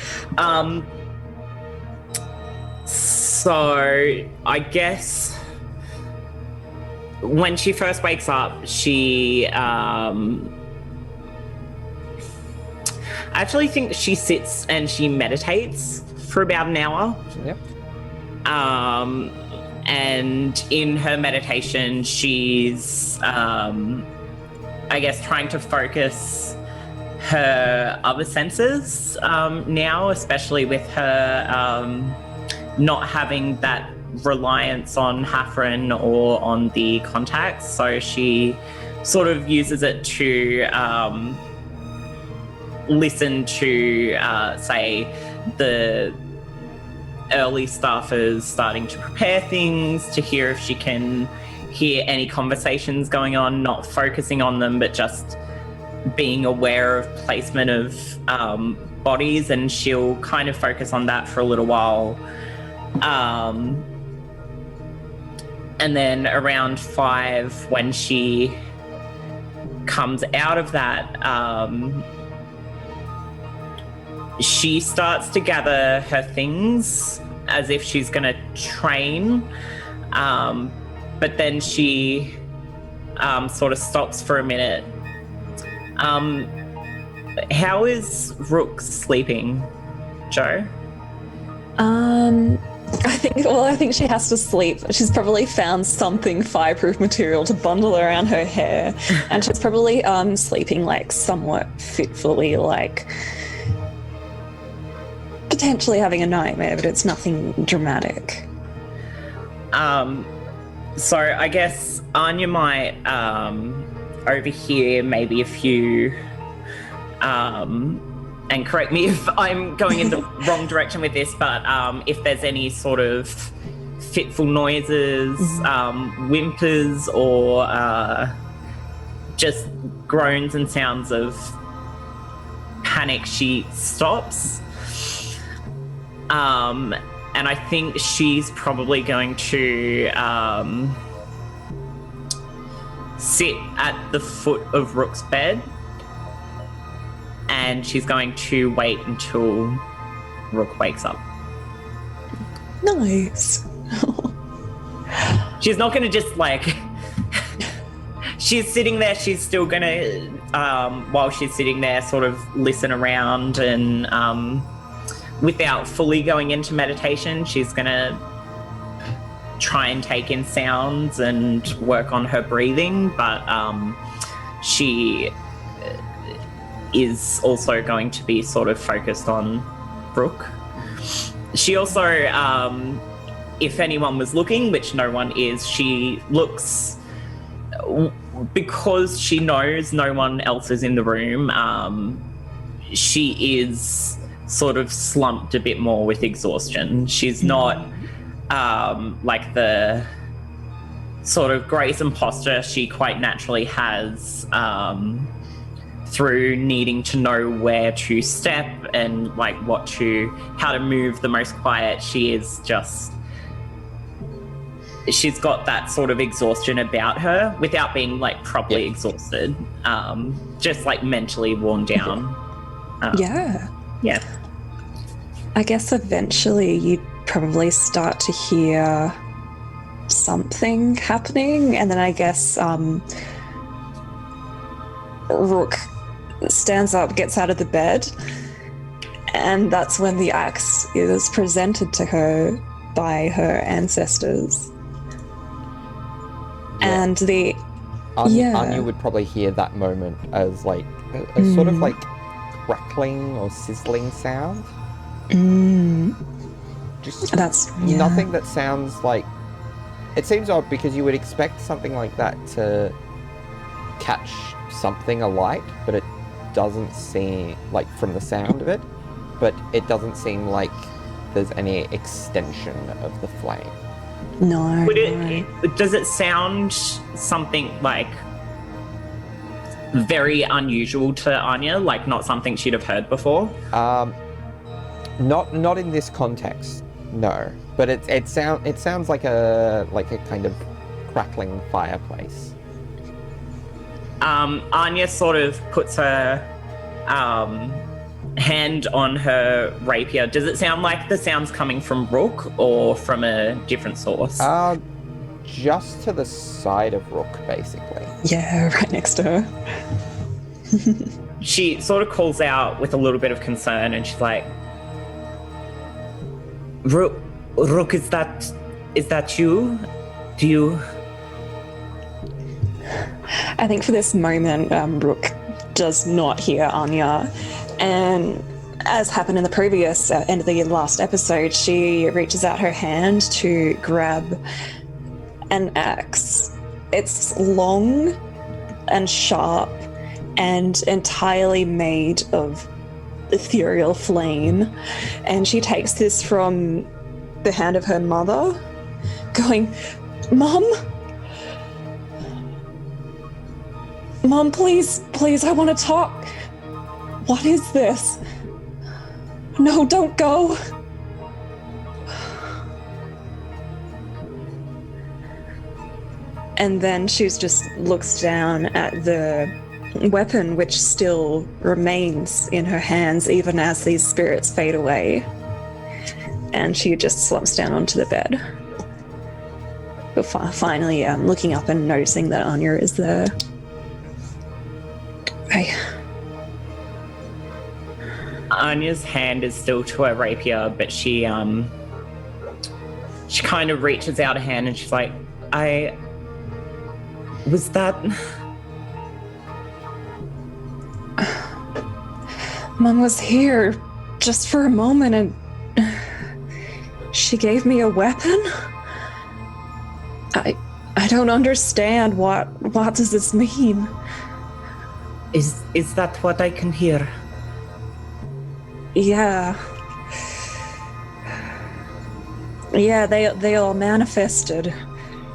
So I guess when she first wakes up, she I actually think she sits and she meditates for about an hour. Yep. And in her meditation, she's I guess trying to focus her other senses now, especially with her not having that reliance on Hafren or on the contacts. So she sort of uses it to listen to, say, the early staffers starting to prepare things, to hear if she can hear any conversations going on, not focusing on them, but just being aware of placement of bodies, and she'll kind of focus on that for a little while. And then around 5, when she comes out of that, she starts to gather her things as if she's going to train. But then she sort of stops for a minute. How is Rook sleeping, Joe? I think she has to sleep. She's probably found something fireproof material to bundle around her hair, and she's probably sleeping like somewhat fitfully, like potentially having a nightmare, but it's nothing dramatic. So I guess Anya might overhear maybe a few and correct me if I'm going in the wrong direction with this, but if there's any sort of fitful noises, whimpers, or just groans and sounds of panic, she stops. And I think she's probably going to sit at the foot of Rook's bed, and she's going to wait until Rook wakes up. Nice. She's not going to just like... She's sitting there, she's still going to, while she's sitting there, sort of listen around, and without fully going into meditation, she's going to try and take in sounds and work on her breathing, but she is also going to be sort of focused on Brooke. She also, if anyone was looking, which no one is, she looks, because she knows no one else is in the room, she is sort of slumped a bit more with exhaustion. She's not like the sort of grace and posture she quite naturally has through needing to know where to step and like how to move the most quiet. She's got that sort of exhaustion about her without being like properly exhausted, just like mentally worn down. Yeah. Yeah. I guess eventually you'd probably start to hear something happening, and then I guess Rook stands up, gets out of the bed, and that's when the axe is presented to her by her ancestors. Yeah. And the Anya would probably hear that moment as like a sort of like crackling or sizzling sound. Just nothing that sounds like. It seems odd because you would expect something like that to catch something alight, but it doesn't seem like from the sound of it, but it doesn't seem like there's any extension of the flame. No. Does it sound something like very unusual to Anya, like not something she'd have heard before? Not in this context, no. But it sounds like a kind of crackling fireplace. Anya sort of puts her hand on her rapier. Does it sound like the sound's coming from Rook or from a different source? Just to the side of Rook, basically. Yeah, right next to her. She sort of calls out with a little bit of concern, and she's like, Rook, is that you? Do you? I think for this moment, Rook does not hear Anya, and as happened in the previous end of the last episode, she reaches out her hand to grab an axe. It's long and sharp and entirely made of ethereal flame, and she takes this from the hand of her mother, going, Mom, please, I want to talk. What is this? No, don't go. And then she just looks down at the weapon, which still remains in her hands even as these spirits fade away. And she just slumps down onto the bed. Before finally looking up and noticing that Anya is there. Hey. Anya's hand is still to her rapier, but she kind of reaches out a hand and she's like, was that... Mom was here just for a moment and she gave me a weapon? I don't understand. What does this mean? Is that what I can hear? Yeah. Yeah, they all manifested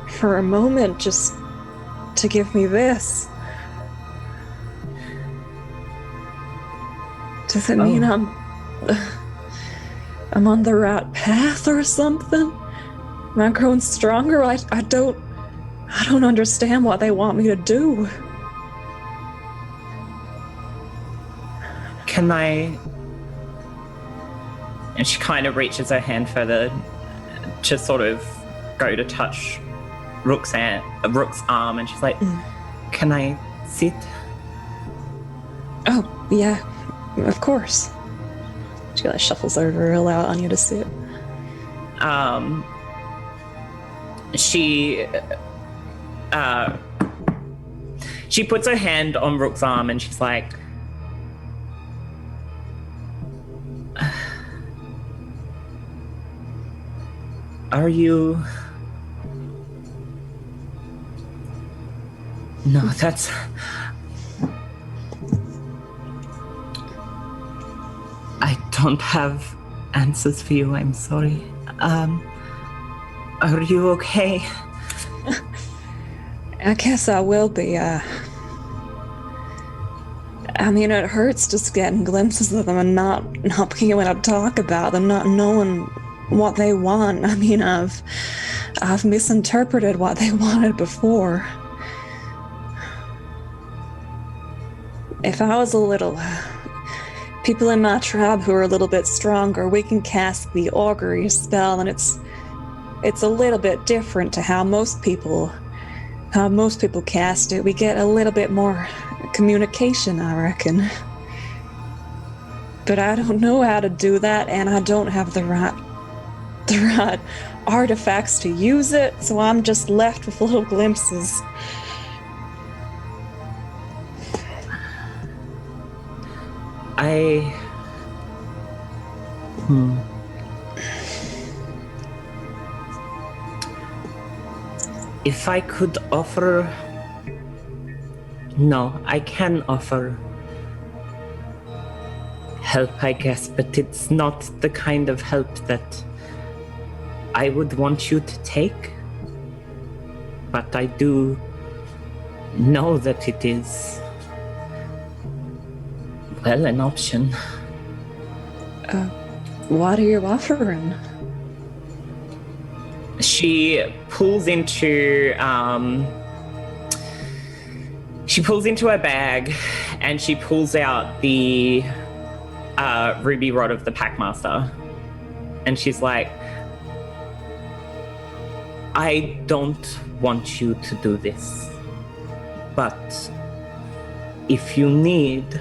for a moment just to give me this. Does it mean I'm on the right path or something? Am I growing stronger? I don't understand what they want me to do. Can I... And she kind of reaches her hand further to sort of go to touch Rook's arm, and she's like, Can I sit? Oh, yeah, of course. She like shuffles over, allow Anya to sit. She puts her hand on Rook's arm and she's like, Are you... No, that's... I don't have answers for you, I'm sorry. Are you okay? I guess I will be. I mean, it hurts just getting glimpses of them and not being able to talk about them, not knowing what they want. I mean, I've misinterpreted what they wanted before. If I was a little... people in my tribe who are a little bit stronger, we can cast the augury spell, and it's a little bit different to how most people cast it. We get a little bit more communication, I reckon. But I don't know how to do that, and I don't have the right artifacts to use it, so I'm just left with little glimpses. If I could offer... No, I can offer help, I guess, but it's not the kind of help that I would want you to take. But I do know that it is, well, an option. What are you offering? She pulls into her bag, and she pulls out the ruby rod of the Packmaster, and she's like, I don't want you to do this, but if you need,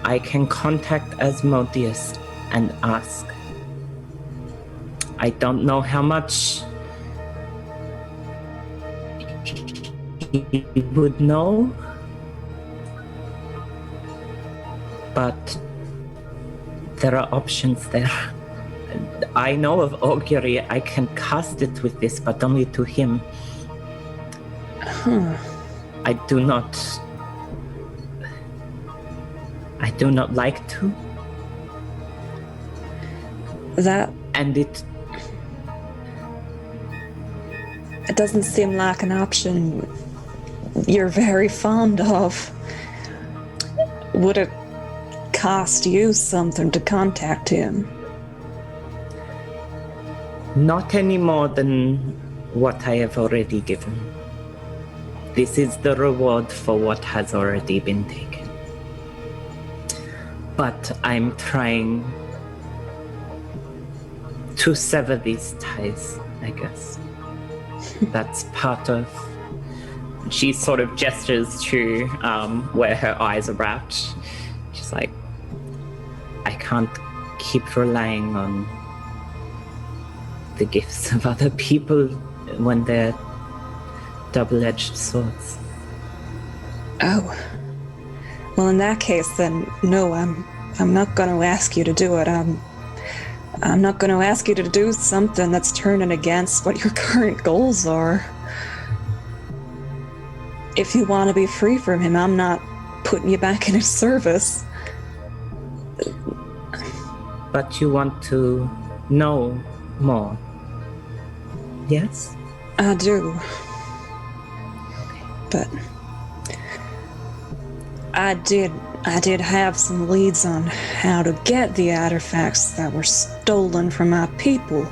I can contact Asmodeus and ask. I don't know how much he would know, but there are options there. I know of augury. I can cast it with this, but only to him. I do not like to. It doesn't seem like an option you're very fond of. Would it cost you something to contact him? Not any more than what I have already given. This is the reward for what has already been taken. But I'm trying to sever these ties, I guess. That's part of... She sort of gestures to where her eyes are wrapped. She's like, I can't keep relying on the gifts of other people when they're double-edged swords. Oh. Well, in that case, then, no, I'm not going to ask you to do it. I'm not going to ask you to do something that's turning against what your current goals are. If you want to be free from him, I'm not putting you back in his service. But you want to know more, yes? I do. But I did have some leads on how to get the artifacts that were stolen from my people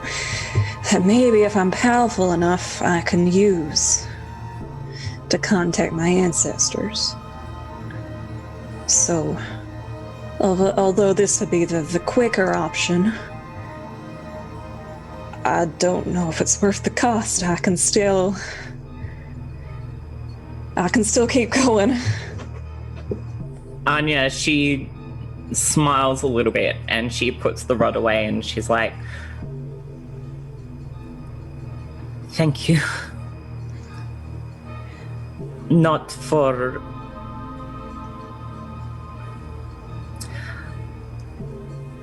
that maybe if I'm powerful enough, I can use to contact my ancestors. So, although this would be the quicker option, I don't know if it's worth the cost. I can still keep going. Anya, she smiles a little bit and she puts the rod away and she's like, thank you. Not for...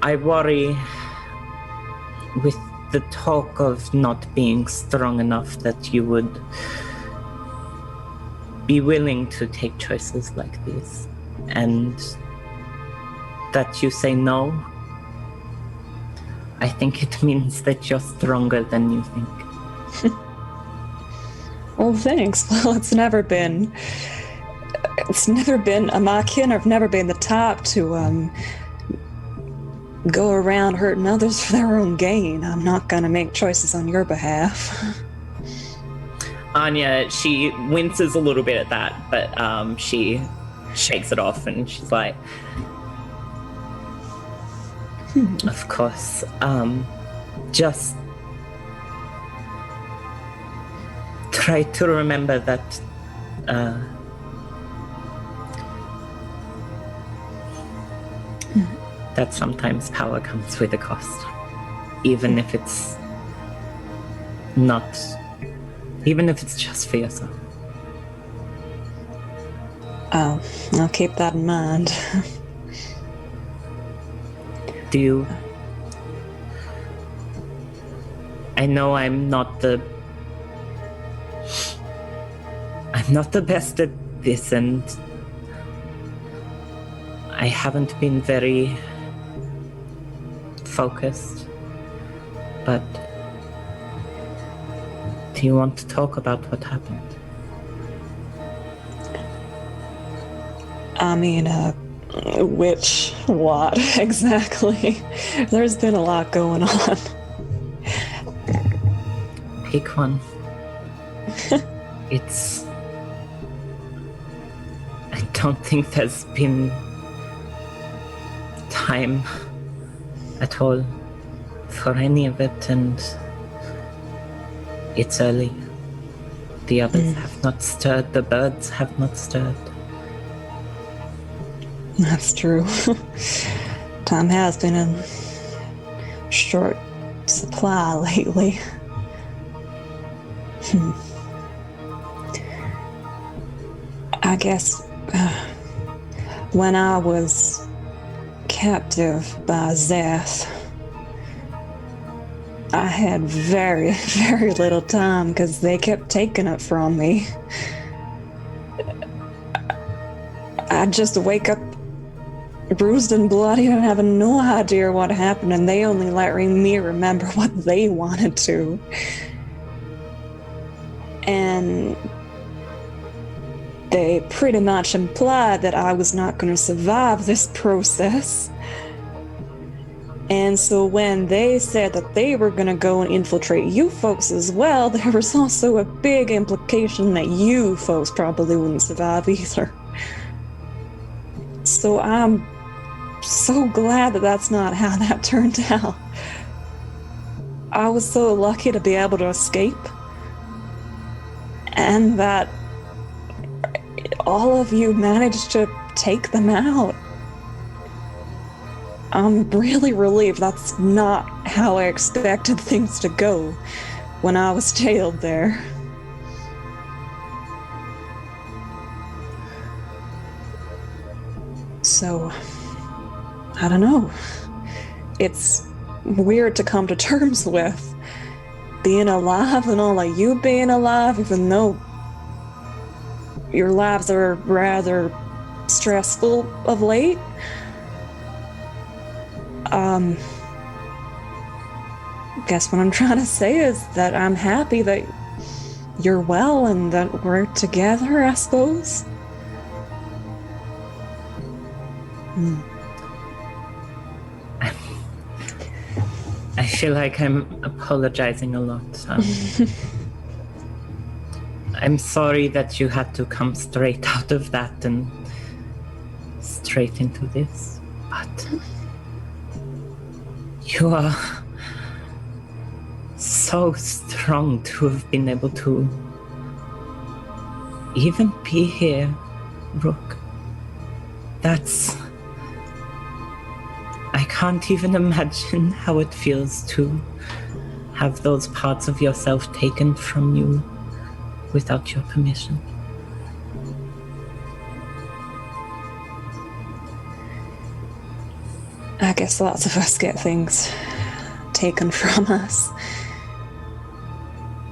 I worry with the talk of not being strong enough that you would be willing to take choices like these, and that you say no, I think it means that you're stronger than you think. Well, thanks. Well, it's never been a Makin. I've never been the type to go around hurting others for their own gain. I'm not gonna make choices on your behalf. Anya, she winces a little bit at that, but she shakes it off and she's like, of course, just try to remember that that sometimes power comes with a cost, even if it's just for yourself. Oh, I'll keep that in mind. I know I'm not the best at this, and I haven't been very focused, but do you want to talk about what happened? I mean, what exactly? There's been a lot going on. Pick one. I don't think there's been time at all for any of it, and it's early. The others have not stirred, the birds have not stirred. That's true. Time has been in short supply lately. I guess when I was captive by Zeth, I had very, very little time because they kept taking it from me. I'd just wake up bruised and bloody and having no idea what happened, and they only let me remember what they wanted to. And they pretty much implied that I was not going to survive this process. And so when they said that they were going to go and infiltrate you folks as well, there was also a big implication that you folks probably wouldn't survive either. So I'm so glad that that's not how that turned out. I was so lucky to be able to escape, and that all of you managed to take them out. I'm really relieved that's not how I expected things to go when I was jailed there. So, I don't know. It's weird to come to terms with being alive and all of you being alive, even though your lives are rather stressful of late. Guess what I'm trying to say is that I'm happy that you're well and that we're together, I suppose. I feel like I'm apologizing a lot. I'm sorry that you had to come straight out of that and straight into this, but you are so strong to have been able to even be here, Rook. I can't even imagine how it feels to have those parts of yourself taken from you without your permission. I guess lots of us get things taken from us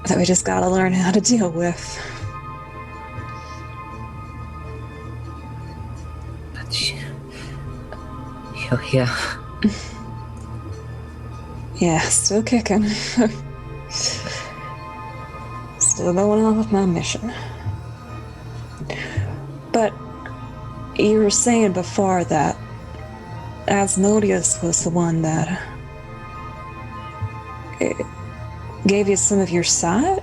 that we just gotta learn how to deal with. But you're here. Yeah, still kicking. Still going on with my mission. But you were saying before that Asmodeus was the one that gave you some of your sight?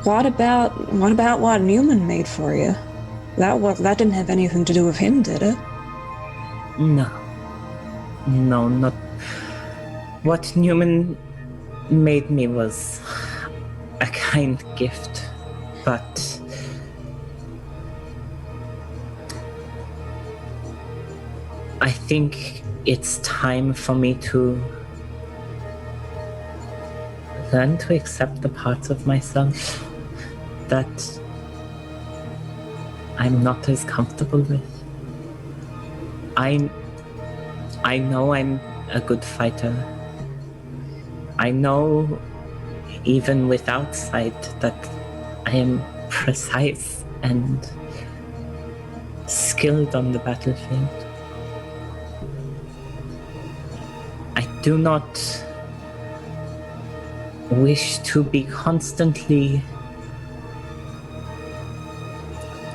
What about what Neumann made for you? That didn't have anything to do with him, did it? No, not. What Neumann made me was a kind gift, but I think it's time for me to learn to accept the parts of myself that I'm not as comfortable with. I know I'm a good fighter. I know, even without sight, that I am precise and skilled on the battlefield. I do not wish to be constantly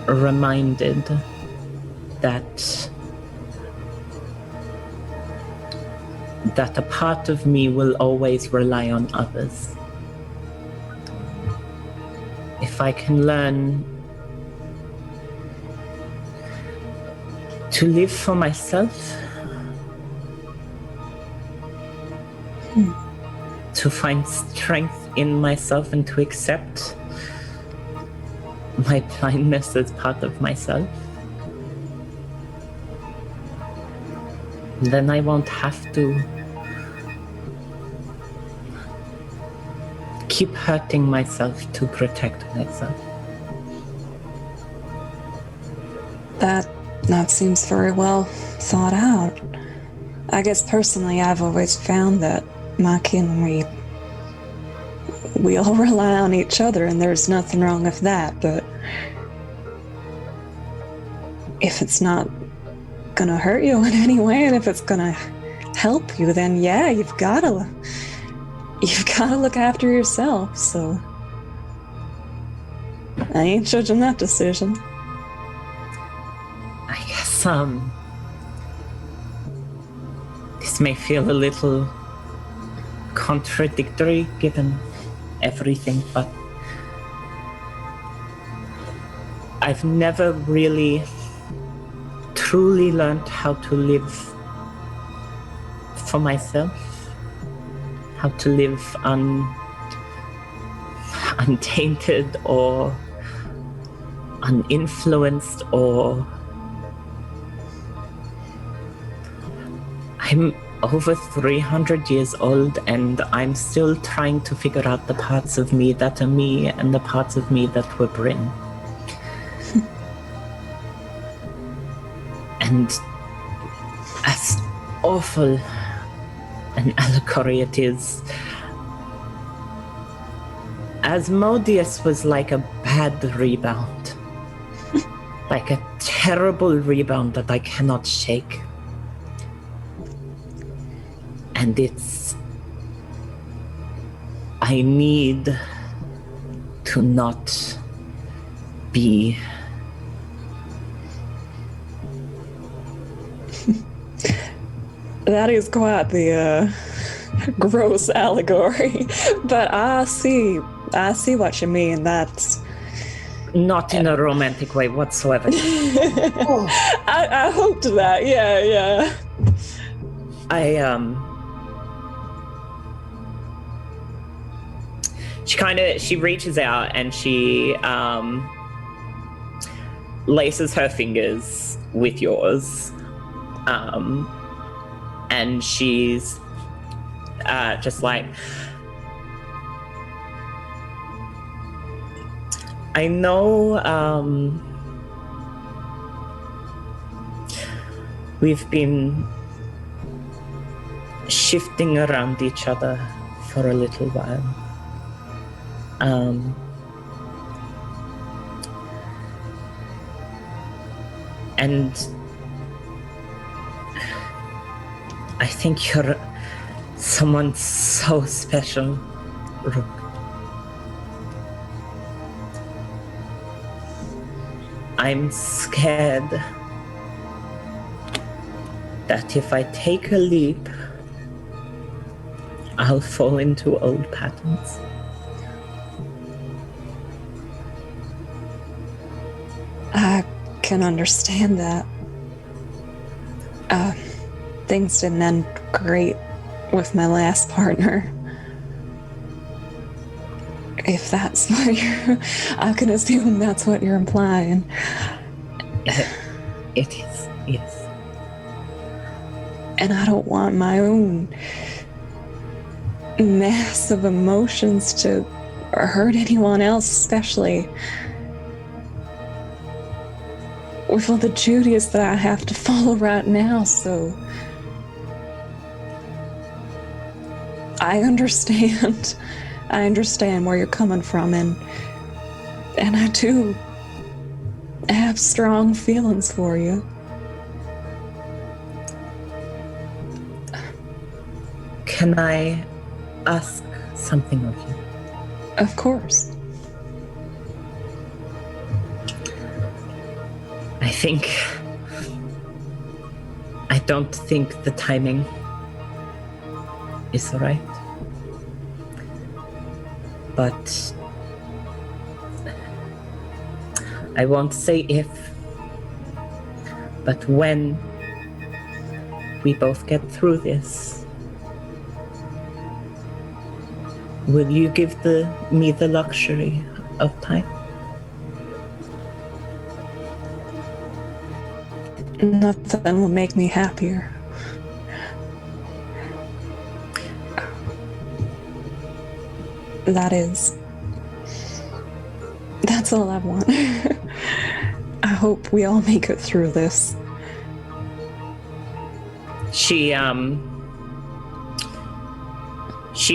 reminded that a part of me will always rely on others. If I can learn to live for myself, to find strength in myself and to accept my blindness as part of myself, then I won't have to keep hurting myself to protect myself. That seems very well thought out. I guess personally I've always found that my kin, we all rely on each other, and there's nothing wrong with that, but if it's not gonna hurt you in any way, and if it's gonna help you, then yeah, you've gotta look after yourself, so I ain't judging that decision. I guess, this may feel a little contradictory given everything, but I've never really truly learned how to live for myself, how to live untainted or uninfluenced, or I'm over 300 years old and I'm still trying to figure out the parts of me that are me and the parts of me that were Bryn. And as awful an allegory it is, Asmodeus was like a bad rebound. Like a terrible rebound that I cannot shake. And I need to not be. That is quite the gross allegory, but I see what you mean. That's not in a romantic way whatsoever. I hoped that. Yeah. She reaches out and she laces her fingers with yours, and she's just like, I know we've been shifting around each other for a little while. And I think you're someone so special, Rook. I'm scared that if I take a leap, I'll fall into old patterns. I can understand that. Things didn't end great with my last partner. If that's what you're... I can assume that's what you're implying. It is, yes. And I don't want my own mass of emotions to hurt anyone else, especially with all the duties that I have to follow right now, so I understand. I understand where you're coming from, and I do have strong feelings for you. Can I ask something of you? Of course. I don't think the timing is right. But I won't say if, but when we both get through this, will you give me the luxury of time? Nothing will make me happier. That's all I want. I hope we all make it through this. She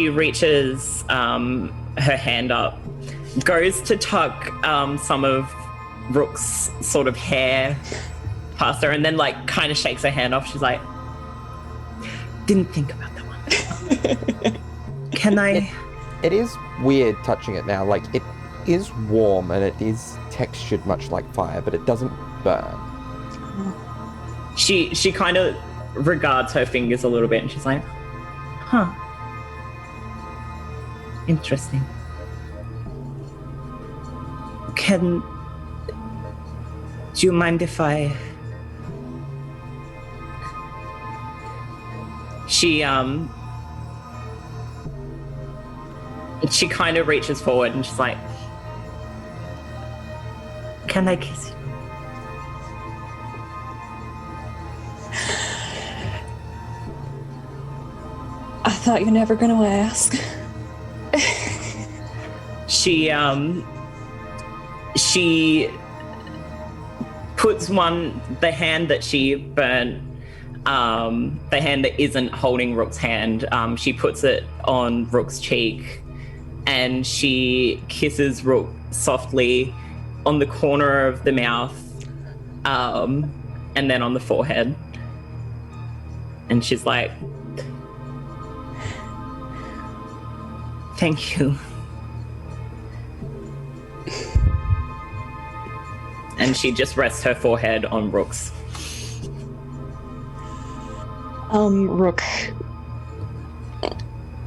reaches her hand up, goes to tuck some of Rook's sort of hair past her, and then like kind of shakes her hand off. She's like, didn't think about that one. Can I? It is weird touching it now. Like, it is warm and it is textured much like fire, but it doesn't burn. She kind of regards her fingers a little bit, and she's like, huh. Interesting. Do you mind if I... She kind of reaches forward and she's like, can I kiss you? I thought you're never gonna ask. She puts the hand that she burnt, the hand that isn't holding Rook's hand, she puts it on Rook's cheek, and she kisses Rook softly on the corner of the mouth, and then on the forehead. And she's like, thank you. And she just rests her forehead on Rook's. Rook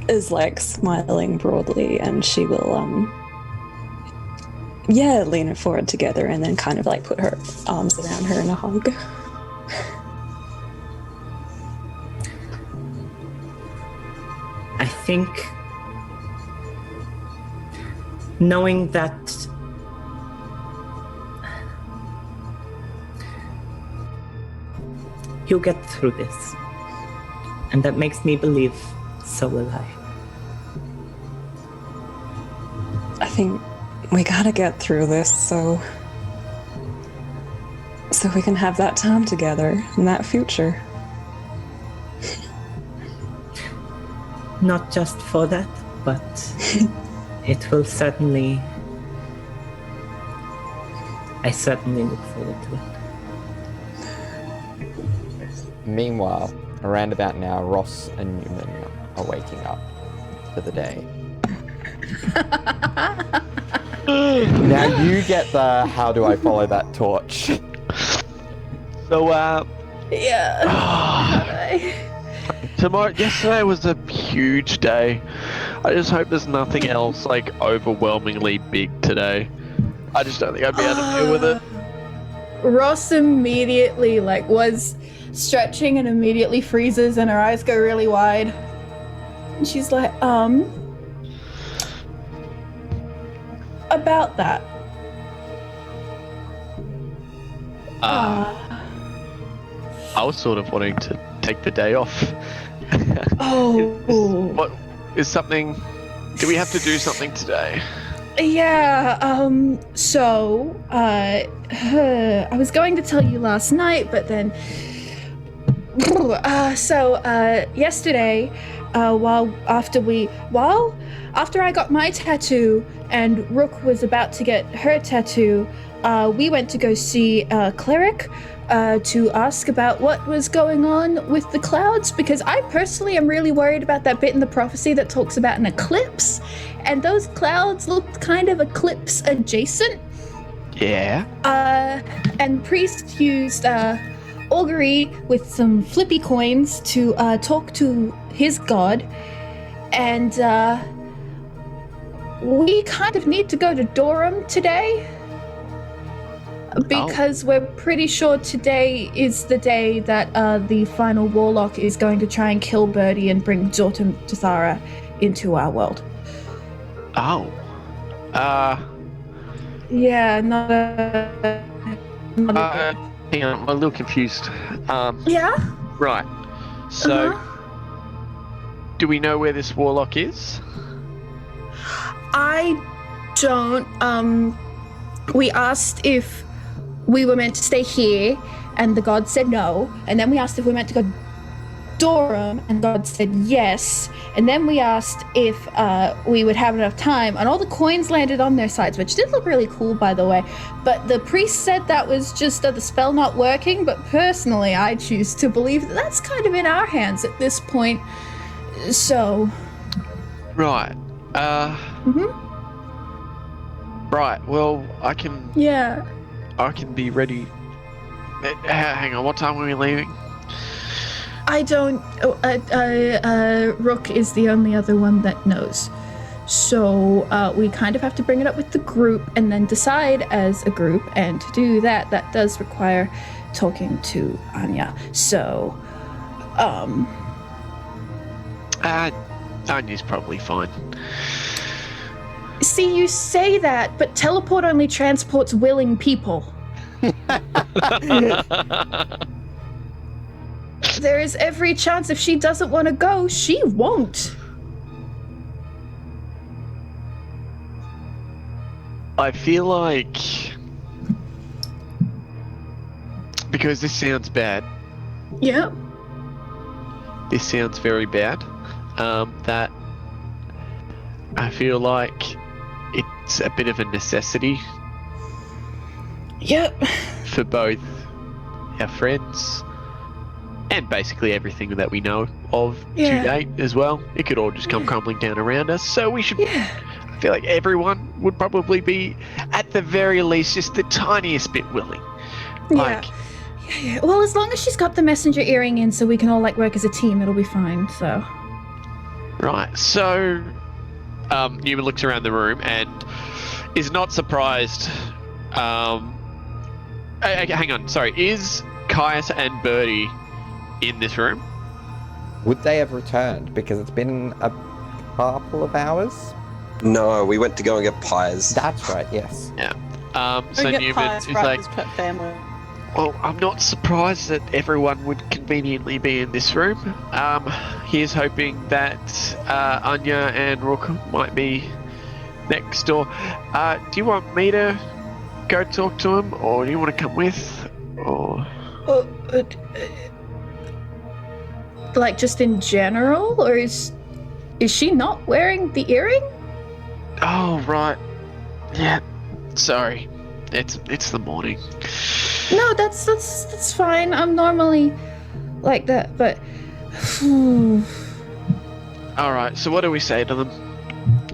is like smiling broadly, and she will lean her forward together and then kind of like put her arms around her in a hug. I think knowing that you'll get through this, and that makes me believe so will I. I think we gotta get through this so we can have that time together in that future. not just for that, but it will certainly. I certainly look forward to it. Meanwhile, around about now, Ross and Neumann are waking up for the day. Now you get the how do I follow that torch? So, Yeah. yesterday was a huge day. I just hope there's nothing else, like, overwhelmingly big today. I just don't think I'd be able to deal with it. Ross immediately was stretching and immediately freezes and her eyes go really wide. And she's like, about that. I was sort of wanting to take the day off. Oh. What is something? Do we have to do something today? Yeah, so, I was going to tell you last night, but then, yesterday, after I got my tattoo and Rook was about to get her tattoo, we went to go see a cleric, to ask about what was going on with the clouds, because I personally am really worried about that bit in the prophecy that talks about an eclipse, and those clouds looked kind of eclipse adjacent. Yeah. And Priest used augury with some flippy coins to talk to his god, and we kind of need to go to Durham today. Because we're pretty sure today is the day that the final warlock is going to try and kill Birdie and bring Jordan Tathara into our world. Oh. Yeah, Hang on, I'm a little confused. Yeah? Right. So, do we know where this warlock is? I don't. We asked if we were meant to stay here, and the god said no. And then we asked if we were meant to go Durham, and God said yes. And then we asked if we would have enough time, and all the coins landed on their sides, which did look really cool, by the way. But the priest said that was just the spell not working, but personally, I choose to believe that that's kind of in our hands at this point. So... Right. Right, well, I can be ready. Hang on, what time are we leaving? I don't... Rook is the only other one that knows. So we kind of have to bring it up with the group and then decide as a group. And to do that, that does require talking to Anya. So, Anya's probably fine. See, you say that, but teleport only transports willing people. There is every chance if she doesn't want to go, she won't. I feel like... because this sounds bad. Yeah. This sounds very bad. That I feel like it's a bit of a necessity. Yep. For both our friends and basically everything that we know of to date as well. It could all just come crumbling down around us. So we should... I feel like everyone would probably be, at the very least, just the tiniest bit willing. Like... Yeah. Well, as long as she's got the messenger earring in so we can all work as a team, it'll be fine, so... Right, so... Neumann looks around the room and is not surprised. Hang on, sorry. Is Caius and Birdie in this room? Would they have returned? Because it's been a couple of hours? No, we went to go and get pies. That's right, yes. Yeah. So Neumann is like, family. well, I'm not surprised that everyone would conveniently be in this room. He is hoping that Anya and Rook might be next door. Do you want me to go talk to him, or do you want to come with? Or just in general, or is... Is she not wearing the earring? Oh, right. Yeah. Sorry. It's the morning. No, that's fine. I'm normally like that, but All right. So what do we say to them?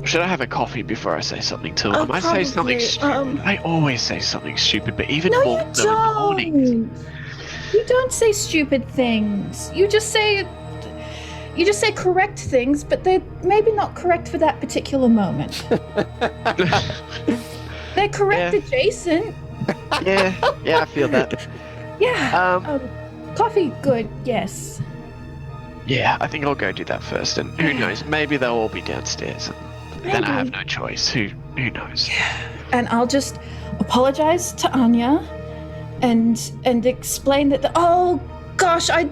Should I have a coffee before I say something to them? Oh, I might say something probably, stupid. I always say something stupid, but even no, more you so in the mornings. don't. You don't say stupid things. You just say correct things, but they're maybe not correct for that particular moment. They're correct adjacent. Yeah, I feel that. Yeah. Coffee, good. Yes. Yeah, I think I'll go do that first, and who knows? Maybe they'll all be downstairs, and then I have Maybe. no choice. Who knows? And I'll just apologize to Anya, and explain that. Oh gosh, I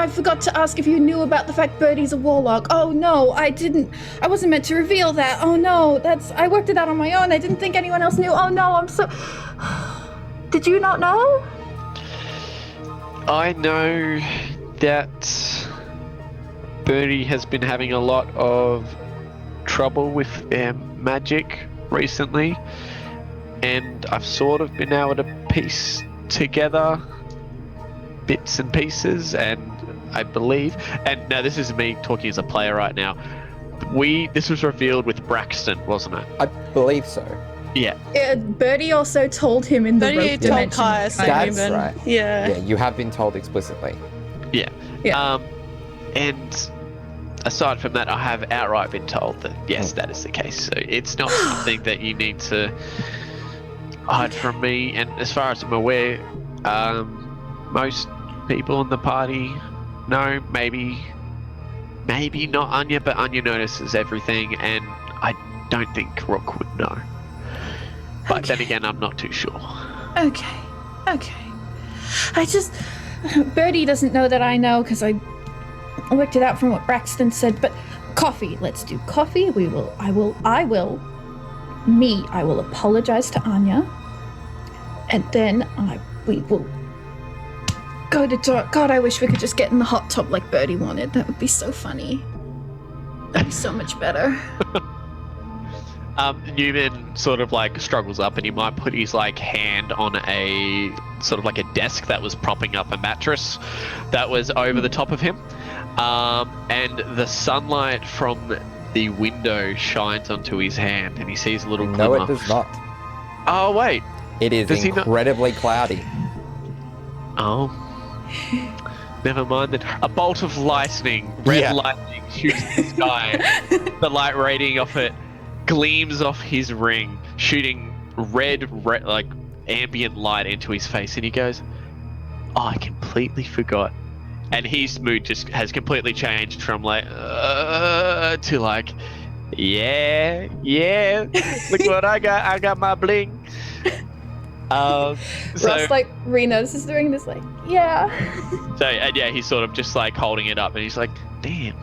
forgot to ask if you knew about the fact Birdie's a warlock. Oh no, I didn't. I wasn't meant to reveal that. Oh no, I worked it out on my own. I didn't think anyone else knew. Oh no, I'm so. Did you not know? I know that Birdie has been having a lot of trouble with their magic recently, and I've sort of been able to piece together bits and pieces, and I believe, and now this is me talking as a player right now, this was revealed with Braxton, wasn't it? I believe so. Yeah. Birdie also told him in the Birdie rope told dimension. Caius That's and right. Yeah. Yeah, you have been told explicitly. Yeah. Yeah. And aside from that, I have outright been told that yes, that is the case. So it's not something that you need to hide from me. And as far as I'm aware, most people in the party know. Maybe not Anya, but Anya notices everything, and I don't think Rook would know. But then again, I'm not too sure. Okay. Birdie doesn't know that I know because I worked it out from what Braxton said. But coffee. Let's do coffee. I will apologize to Anya, and then we will go to dark. God, I wish we could just get in the hot tub like Birdie wanted. That would be so funny. That'd be so much better. Neumann sort of like struggles up, and he might put his like hand on a sort of like a desk that was propping up a mattress that was over the top of him, and the sunlight from the window shines onto his hand, and he sees a little No, glimmer. it does not. Oh wait, It is Does he not- incredibly cloudy. oh, never mind then. A bolt of lightning, red Yeah. lightning, shoots in the sky. The light radiating off it gleams off his ring, shooting red like ambient light into his face, and he goes, "Oh, I completely forgot." And his mood just has completely changed from like to like, yeah, look what I got my bling. So Ross like re-notices the ring and is like, yeah. and yeah, he's sort of just like holding it up, and he's like, "Damn,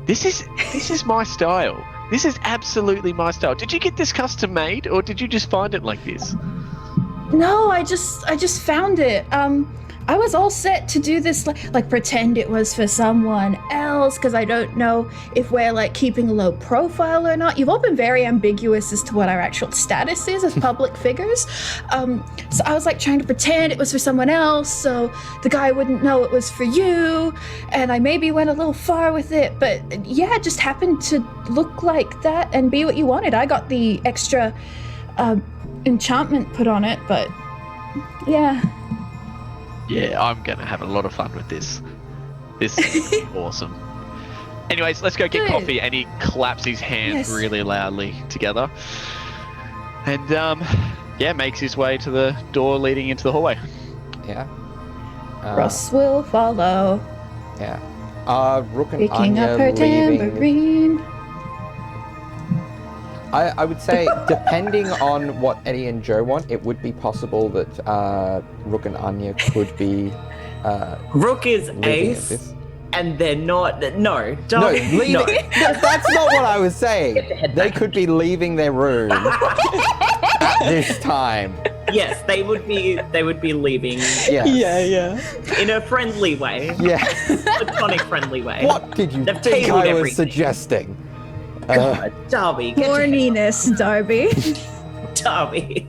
this is my style. This is absolutely my style. Did you get this custom made, or did you just find it like this?" No, I just found it. I was all set to do this, like pretend it was for someone else, because I don't know if we're like keeping a low profile or not. You've all been very ambiguous as to what our actual status is as public figures. So I was like trying to pretend it was for someone else, so the guy wouldn't know it was for you. And I maybe went a little far with it, but yeah, it just happened to look like that and be what you wanted. I got the extra enchantment put on it, but yeah. Yeah, I'm gonna have a lot of fun with this. This is awesome. Anyways, let's go get Good. coffee, and he claps his hands Yes. really loudly together. And makes his way to the door leading into the hallway. Yeah. Ross will follow, Yeah. Rook and picking Anya up her leaving. tambourine. I would say, depending on what Eddie and Joe want, it would be possible that Rook and Anya could be Rook is leaving at ace, this. and they're not. No, No, don't. leaving. No. That's not what I was saying. Get the head They back. could be leaving their room at this time. Yes, they would be leaving Yes. Yeah. in a friendly way. Yeah. Platonic friendly way. What did you They've think tabled I was everything. suggesting? Darby, get your Horniness, Darby. Darby.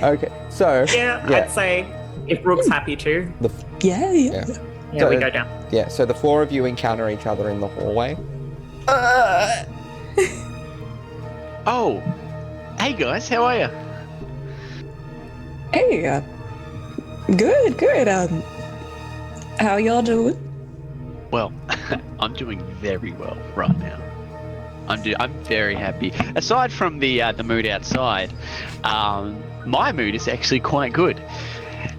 Okay, so Yeah, I'd say if Rook's happy to, Yeah. yeah, So- we go down. yeah, so the four of you encounter each other in the hallway. Oh, hey guys, how are you? Hey, good. How y'all doing? Well, I'm doing very well right now. I'm very happy. Aside from the mood outside, my mood is actually quite good.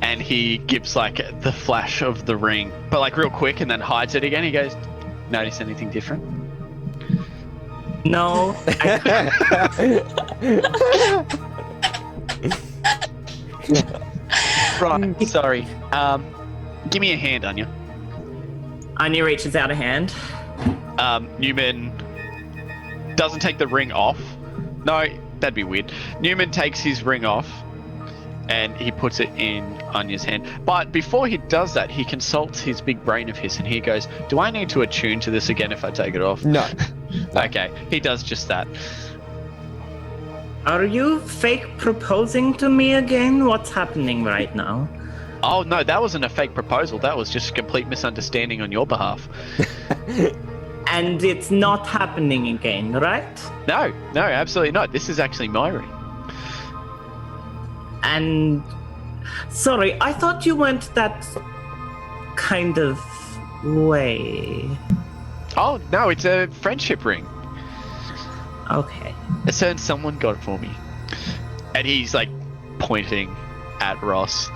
And he gives like the flash of the ring, but like real quick, and then hides it again. He goes, "Notice anything different?" No, Right. Sorry. Give me a hand, Anya. Anya reaches out a hand. Neumann doesn't take the ring off. No, that'd be weird. Neumann takes his ring off and he puts it in Anya's hand. But before he does that, he consults his big brain of his and he goes, "Do I need to attune to this again if I take it off?" No. Okay, he does just that. Are you fake proposing to me again? What's happening right now? Oh no, that wasn't a fake proposal. That was just a complete misunderstanding on your behalf. And it's not happening again, right? No, absolutely not. This is actually my ring. And sorry, I thought you went that kind of way. Oh no, it's a friendship ring. Okay. So someone got it for me. And he's like pointing at Ross.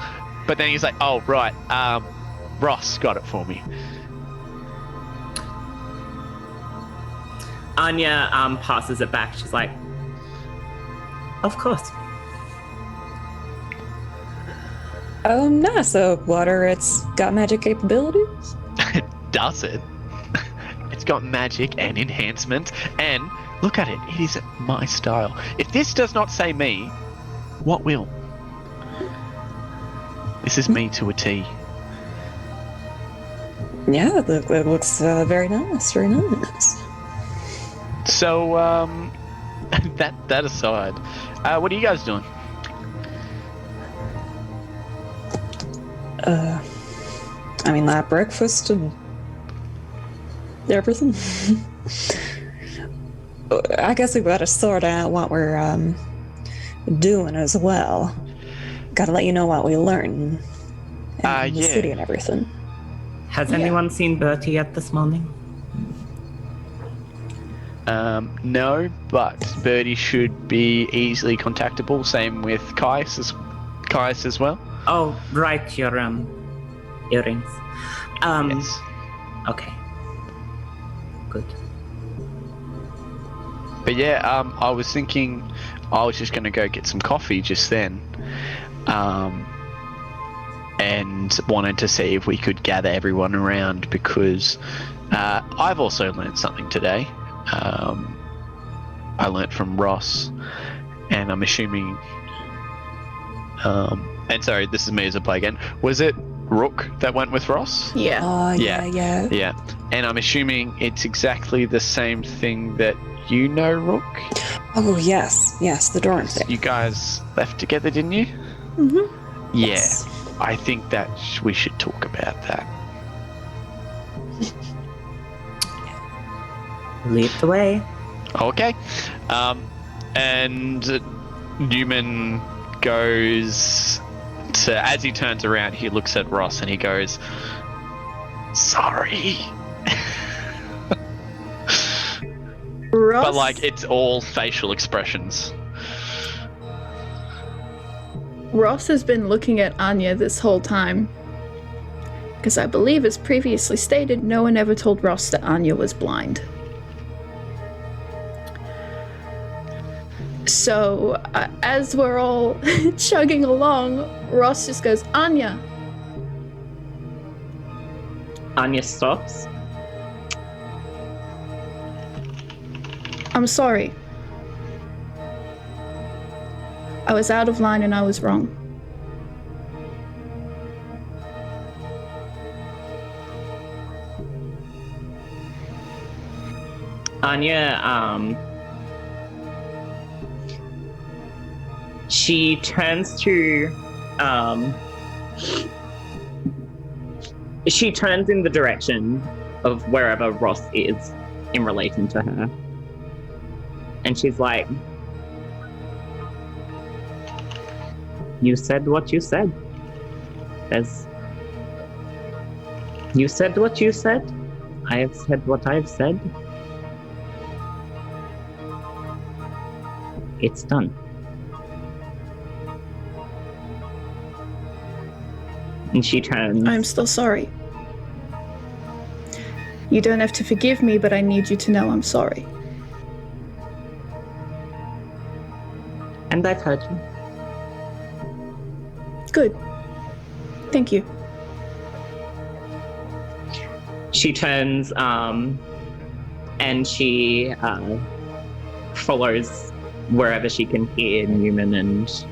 But then he's like, "Oh right, Ross got it for me." Anya passes it back. She's like, "Of course." Oh, nice. So water, it's got magic capabilities? Does it? It's got magic and enhancement, and look at it. It is my style. If this does not say me, what will? This is me to a T. Yeah, it looks very nice. So, that aside, what are you guys doing? I mean, that breakfast and everything. I guess we've got to sort out what we're doing as well. Got to let you know what we learn in the yeah. city and everything. Has anyone seen Bertie yet this morning? No, but Birdie should be easily contactable. Same with Caius as well. Oh, right, your earrings. Yes. Okay. Good. But yeah, I was thinking I was just going to go get some coffee just then. And wanted to see if we could gather everyone around because I've also learned something today. I learnt from Ross, and I'm assuming. And sorry, this is me as a play again. Was it Rook that went with Ross? Yeah. Oh, Yeah. yeah. And I'm assuming it's exactly the same thing that you know, Rook. Oh, yes, the Doran thing. You guys left together, didn't you? Mm-hmm. Yeah. Yes. I think that we should talk about that. Lead the way. Okay. And Neumann goes to, as he turns around, he looks at Ross and he goes, "Sorry." Ross, But like, it's all facial expressions. Ross has been looking at Anya this whole time. Because I believe, as previously stated, no one ever told Ross that Anya was blind. So, as we're all chugging along, Ross just goes, "Anya." Anya stops. "I'm sorry." I was out of line and I was wrong. Anya, she turns to, she turns in the direction of wherever Ross is in relation to her. And she's like, you said what you said. You said what you said. I have said what I've said. It's done. And she turns. I'm still sorry. You don't have to forgive me, but I need you to know I'm sorry. And I've heard you. Good. Thank you. She turns and she follows wherever she can hear Neumann and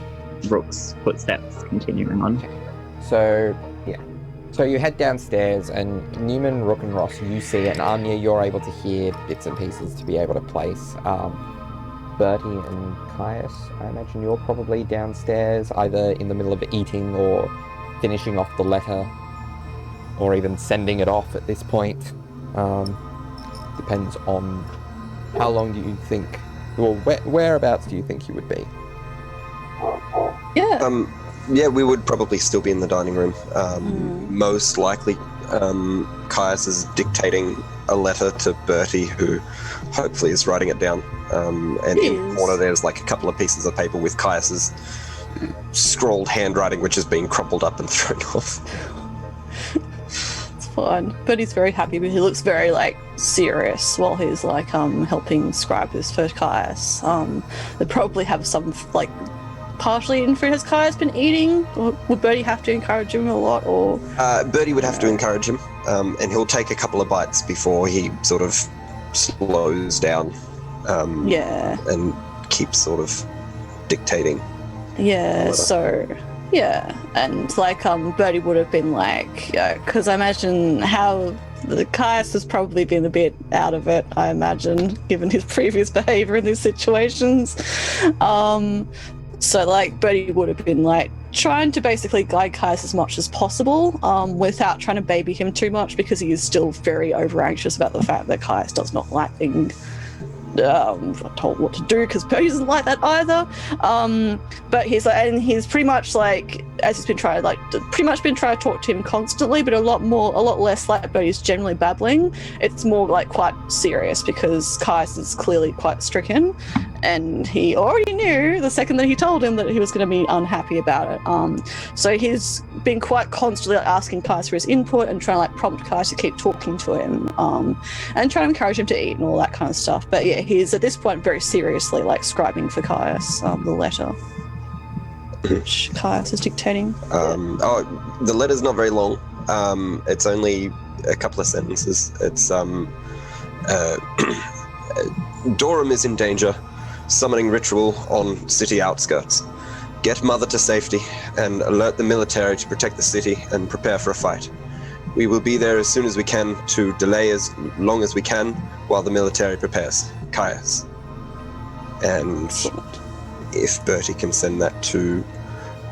Rook's footsteps continuing on. Okay. So, yeah. So you head downstairs, and Neumann, Rook, and Ross, you see it, and Anya, you're able to hear bits and pieces to be able to place. Bertie and Caius, I imagine you're probably downstairs, either in the middle of eating or finishing off the letter, or even sending it off at this point. Depends on how long do you think, well, whereabouts do you think you would be? Yeah. Yeah, we would probably still be in the dining room. Most likely, Caius is dictating a letter to Bertie, who hopefully is writing it down. And in the corner, there's like a couple of pieces of paper with Caius's scrawled handwriting, which is being crumpled up and thrown off. It's fun. But he's very happy, but he looks very like serious while he's like helping scribe this for Caius. They probably have some like partially eaten food. Has Caius been eating? Or would Bertie have to encourage him a lot? Or Bertie would have to encourage him, and he'll take a couple of bites before he sort of slows down. And keeps sort of dictating. Yeah, so yeah, and like Bertie would have been like, because I imagine how the Caius has probably been a bit out of it, I imagine, given his previous behavior in these situations. So like Bertie would have been like trying to basically guide Caius as much as possible, without trying to baby him too much, because he is still very over anxious about the fact that Caius does not like being told what to do, because Bertie doesn't like that either. But he's like, and he's pretty much like, as he's been trying to talk to him constantly, but a lot less like Bertie's generally babbling. It's more like quite serious, because Caius is clearly quite stricken, and he already knew the second that he told him that he was going to be unhappy about it. So he's been quite constantly asking Caius for his input and trying to like prompt Caius to keep talking to him, and trying to encourage him to eat and all that kind of stuff. But yeah, he's at this point very seriously like scribing for Caius the letter, which Caius is dictating. The letter's not very long. It's only a couple of sentences. It's Durham is in danger. Summoning ritual on city outskirts. Get Mother to safety and alert the military to protect the city and prepare for a fight. We will be there as soon as we can to delay as long as we can while the military prepares. Caius. And if Bertie can send that to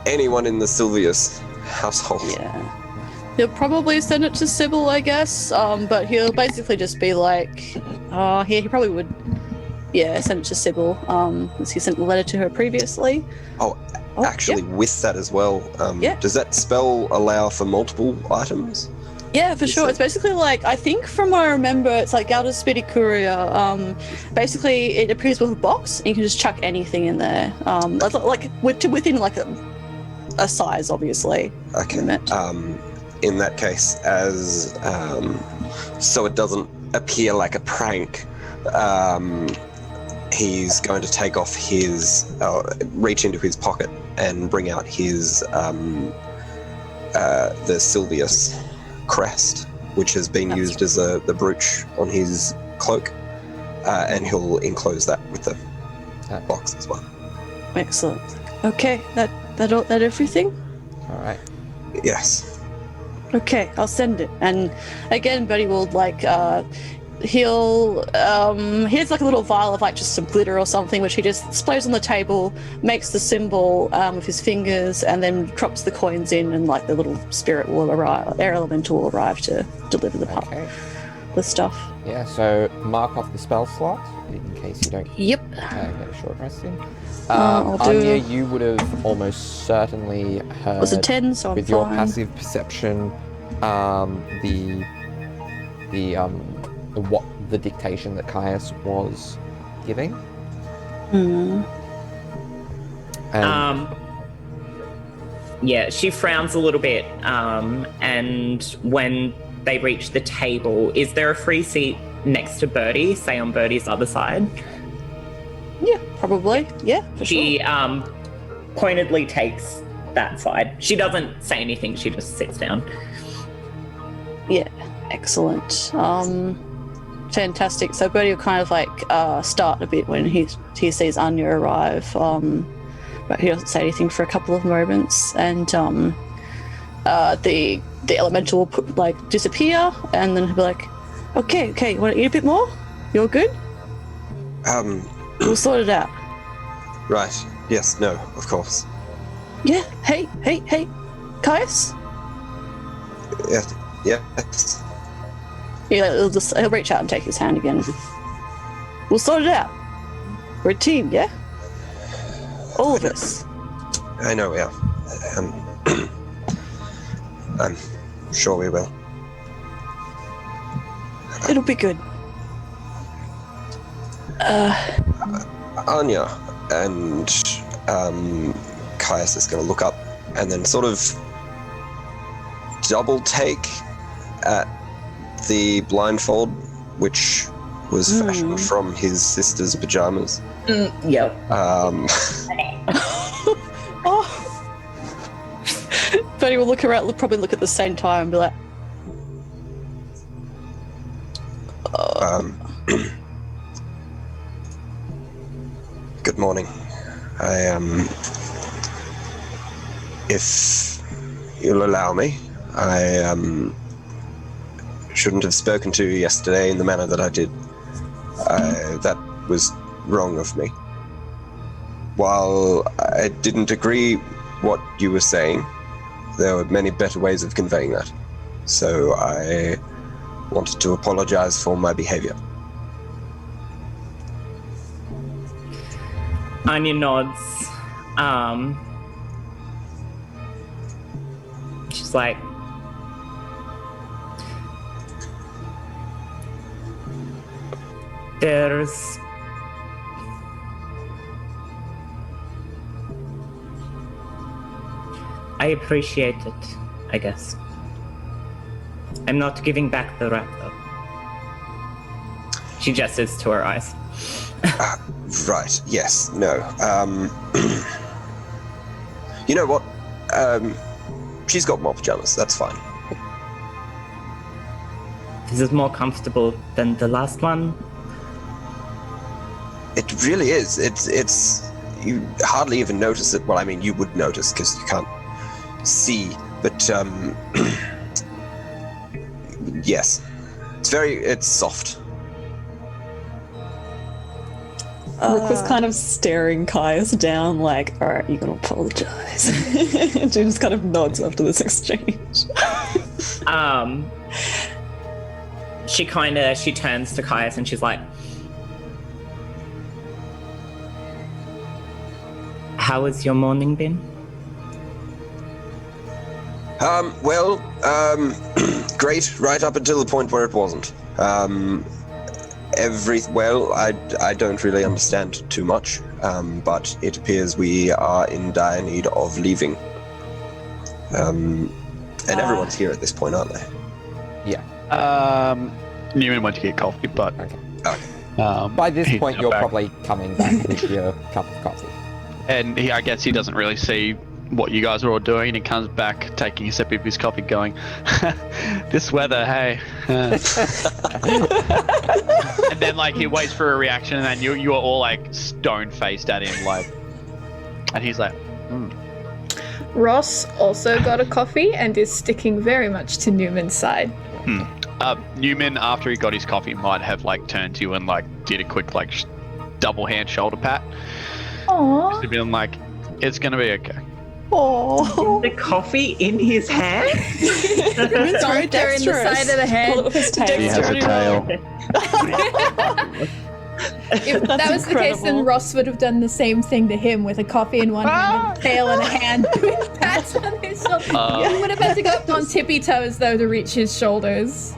anyone in the Silvius household. Yeah. He'll probably send it to Sybil, I guess, but he'll basically just be like, he probably would, send it to Sybil, as he sent the letter to her previously. Actually, with that as well, does that spell allow for multiple items? Yeah, for sure. It's basically like, I think from what I remember, it's like Gauda's Speedy Courier. Basically, it appears with a box, and you can just chuck anything in there. Like within like a size, obviously. Okay. Limit. In that case, as so it doesn't appear like a prank, he's going to take off his, reach into his pocket and bring out his, the Silvius crest, which has been used as the brooch on his cloak, and he'll enclose that with the box as well. Excellent. Okay, that everything? All right. Yes. Okay, I'll send it. And again, Bertie will he'll he has like a little vial of like just some glitter or something, which he just displays on the table, makes the symbol with his fingers, and then drops the coins in, and like the little spirit will arrive, air elemental will arrive to deliver Okay. the stuff. Yeah. So mark off the spell slot in case you don't Yep. get a short rest in. I'll do- Anya, you would have almost certainly heard It was a 10, so I'm with your fine. passive perception, what the dictation that Caius was giving. Hmm. And Yeah, she frowns a little bit, and when they reach the table, is there a free seat next to Birdie, say on Birdie's other side? Yeah, probably. Yeah, for She sure. pointedly takes that side. She doesn't say anything, she just sits down. Yeah, excellent. Fantastic. So Bertie will kind of like start a bit when he sees Anya arrive, but he doesn't say anything for a couple of moments, and the elemental will disappear, and then he'll be like, "Okay, you want to eat a bit more? You're good. We'll sort it out." Right. Yes. No. Of course. Yeah. Hey, Caius. Yes. Yes. Yeah, he'll reach out and take his hand again. We'll sort it out. We're a team, yeah? All of us. I know. Yeah. I'm sure we will. It'll be good. Anya and Caius is going to look up and then sort of double take at the blindfold, which was fashioned from his sister's pajamas. Yep. Oh. Bertie will look around, probably look at the same time and be like, Good morning. If you'll allow me, I shouldn't have spoken to you yesterday in the manner that I did. That was wrong of me. While I didn't agree what you were saying, there were many better ways of conveying that. So I wanted to apologize for my behavior. Anya nods. She's like, there's I appreciate it, I guess. I'm not giving back the rat, though. She gestures to her eyes. Right, yes, no. You know what? She's got more pajamas, that's fine. This is more comfortable than the last one. It really is. It's you hardly even notice it. Well, I mean, you would notice because you can't see, but yes. It's soft. Rook was kind of staring Caius down like, all right, you're going to apologize. And she just kind of nods after this exchange. She turns to Caius and she's like, how has your morning been? Great, right up until the point where it wasn't. I don't really understand too much, but it appears we are in dire need of leaving. And everyone's here at this point, aren't they? Yeah. Neumann went to get coffee, but Okay. By this he's point, now you're back. probably coming back with your cup of coffee. And I guess he doesn't really see what you guys are all doing, and he comes back taking a sip of his coffee going, this weather, hey. And then he waits for a reaction, and then you are all stone-faced at him, and he's like, Ross also got a coffee and is sticking very much to Newman's side. Neumann, after he got his coffee, might have like turned to you and like did a quick like double hand shoulder pat. Aww. To be like, it's gonna be okay. Oh, The coffee in his hand? it's very Doctor in the dexterous. side of the head. Pull up his tail. He has a tail. If that was the case, then incredible. Ross would have done the same thing to him with a coffee in one hand and a tail in a hand, doing pats on his shoulder. He would have had to go up on tippy toes though to reach his shoulders.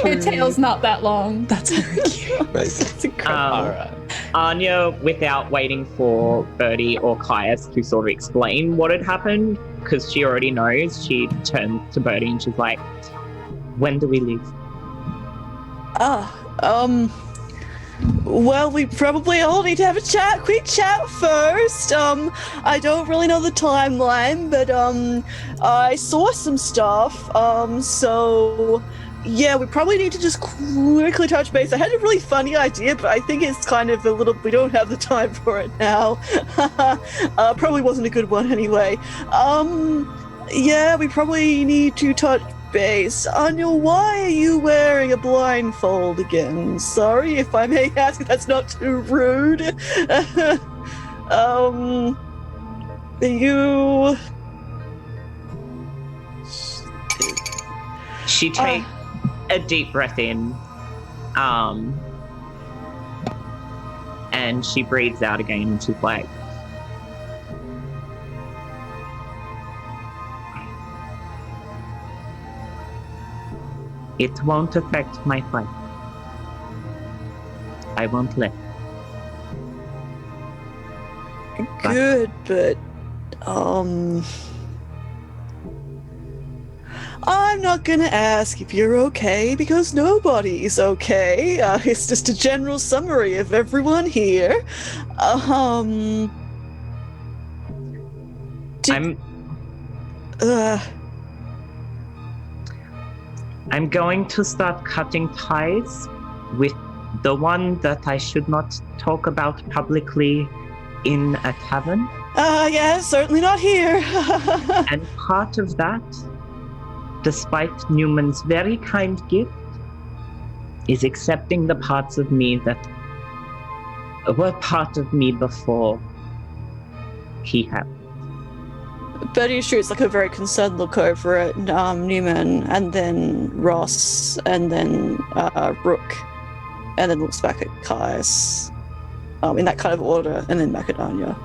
Her tail's not that long. That's very cute. Amazing. It's incredible. Alright. Anya, without waiting for Birdie or Caius to sort of explain what had happened, because she already knows, she turned to Birdie and she's like, when do we leave? Well, we probably all need to have a quick chat first. I don't really know the timeline, but I saw some stuff. So yeah, we probably need to just quickly touch base. I had a really funny idea, but I think it's kind of we don't have the time for it now. Probably wasn't a good one anyway. Yeah, we probably need to touch base. Anya, why are you wearing a blindfold again? Sorry if I may ask if that's not too rude. You... She takes a deep breath in, and she breathes out again and she's like, it won't affect my fight. I won't let. Good, but I'm not gonna ask if you're okay because nobody's okay. It's just a general summary of everyone here. I'm going to start cutting ties with the one that I should not talk about publicly in a tavern. Yeah, certainly not here. And part of that, despite Newman's very kind gift, is accepting the parts of me that were part of me before he had. Betty shoots like a very concerned look over at Neumann, and then Ross, and then Rook, and then looks back at Caius, in that kind of order, and then back at Anya.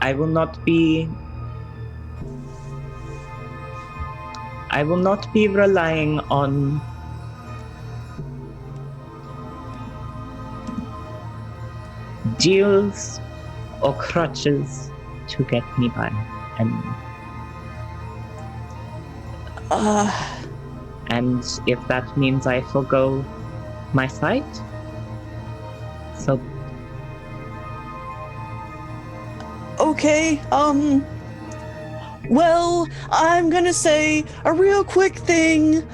I will not be relying on deals or crutches to get me by. And if that means I forgo my sight, so Okay, well, I'm gonna say a real quick thing,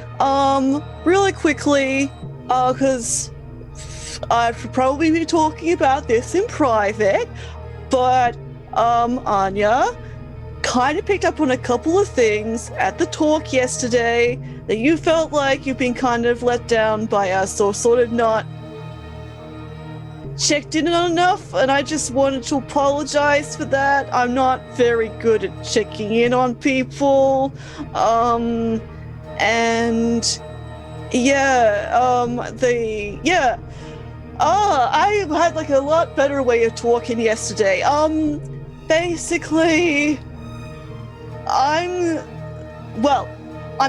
really quickly, because I should probably be talking about this in private, but, Anya kind of picked up on a couple of things at the talk yesterday that you felt like you've been kind of let down by us, or sort of not checked in on enough, and I just wanted to apologize for that. I'm not very good at checking in on people, and I had like a lot better way of talking yesterday. Basically, I'm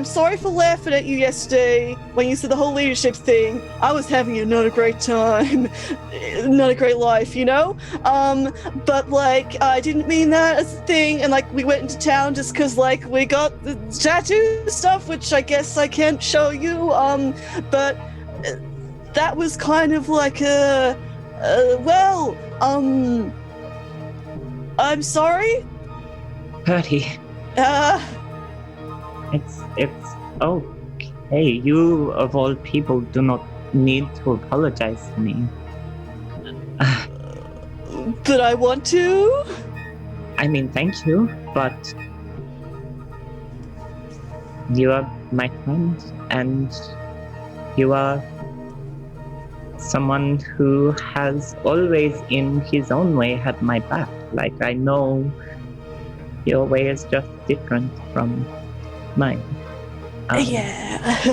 sorry for laughing at you yesterday when you said the whole leadership thing. I was having not a great time, not a great life, you know? But like, I didn't mean that as a thing, and like, we went into town just because like, we got the tattoo stuff, which I guess I can't show you, but that was kind of like I'm sorry? Birdie, it's okay. You, of all people, do not need to apologize to me. But I want to? I mean, thank you, but you are my friend, and you are someone who has always, in his own way, had my back. Like, I know your way is just different from mine. Yeah.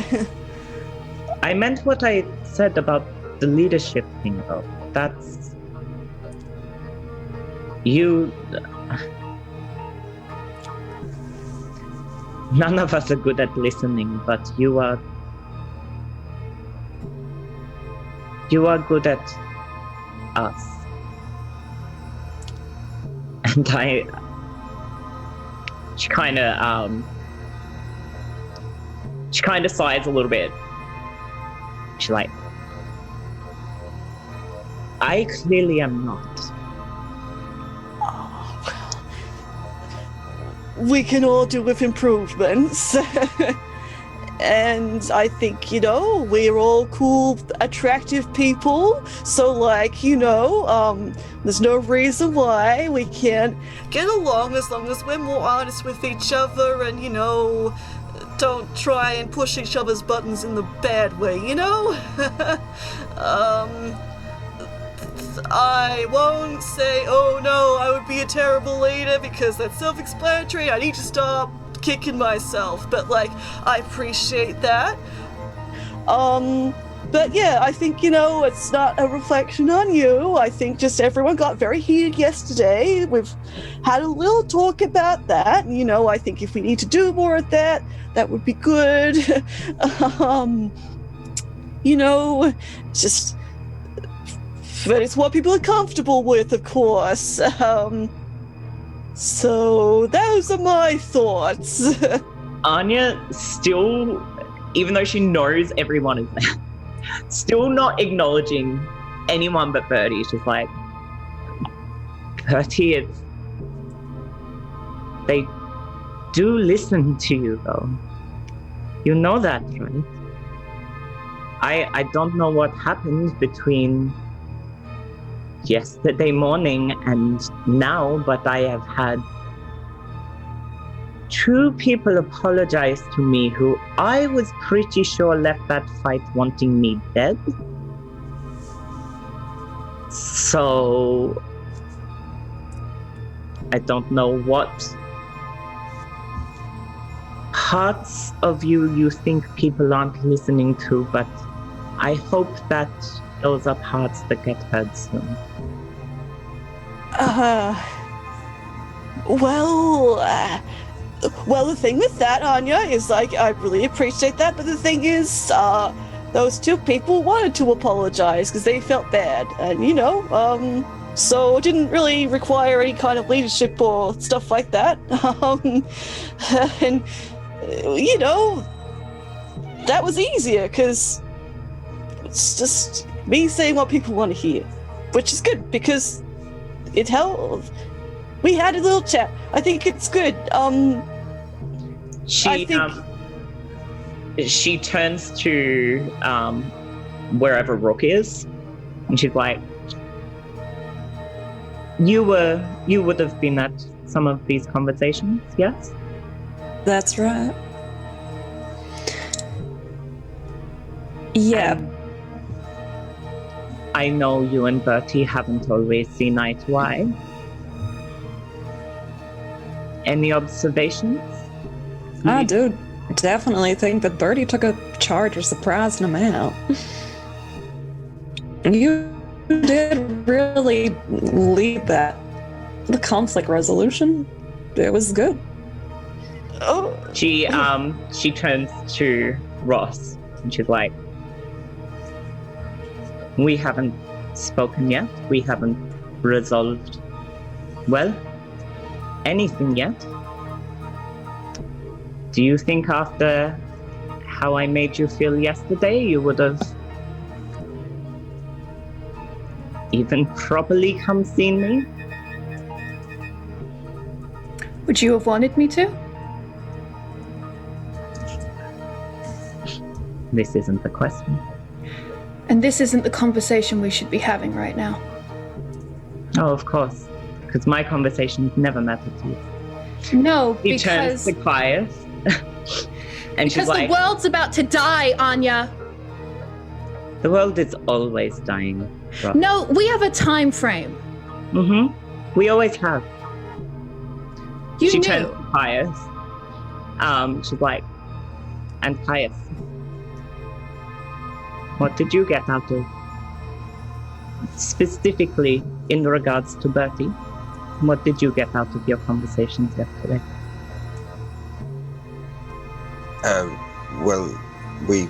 I meant what I said about the leadership thing, though. That's... You... None of us are good at listening, but you are good at us. And she kind of sighs a little bit. She's like, I clearly am not. We can all do with improvements. And I think, we're all cool, attractive people. So, there's no reason why we can't get along as long as we're more honest with each other and, don't try and push each other's buttons in the bad way, I won't say, oh no, I would be a terrible leader, because that's self-explanatory. I need to stop kicking myself, but I appreciate that. But yeah, I think, it's not a reflection on you. I think just everyone got very heated yesterday. We've had a little talk about that. I think if we need to do more of that, that would be good. Just... But it's what people are comfortable with, of course. So those are my thoughts. Anya still, even though she knows everyone is there, still not acknowledging anyone but Bertie. She's like, Bertie, they do listen to you, though. You know that, right? I don't know what happened between yesterday morning and now, but I have had 2 people apologize to me who I was pretty sure left that fight wanting me dead. So I don't know what parts of you think people aren't listening to, but I hope that those are parts that get heard soon. Well, the thing with that, Anya, is I really appreciate that, but the thing is, those 2 people wanted to apologize because they felt bad, and so it didn't really require any kind of leadership or stuff like that. And that was easier because it's just me saying what people want to hear, which is good because it helped. We had a little chat. I think it's good. She turns to wherever Rook is, and she's like, You would have been at some of these conversations, yes? That's right. Yeah. I know you and Bertie haven't always seen eye to eye. Any observations? I do definitely think that Bertie took a charge or surprised him out. You did really lead that. The conflict resolution, it was good. Oh. She turns to Ross and she's like, we haven't spoken yet. We haven't resolved, well, anything yet. Do you think after how I made you feel yesterday, you would have even properly come see me? Would you have wanted me to? This isn't the question. And this isn't the conversation we should be having right now. Oh, of course. Because my conversations never matter to you. No, He turns because to Caius. And she's because the like, world's about to die, Anya. the world is always dying. Ross. No, we have a time frame. Mm-hmm. We always have. You She knew. turns to Caius. She's like, and Caius, what did you get out of, specifically in regards to Bertie, what did you get out of your conversations yesterday? Well, we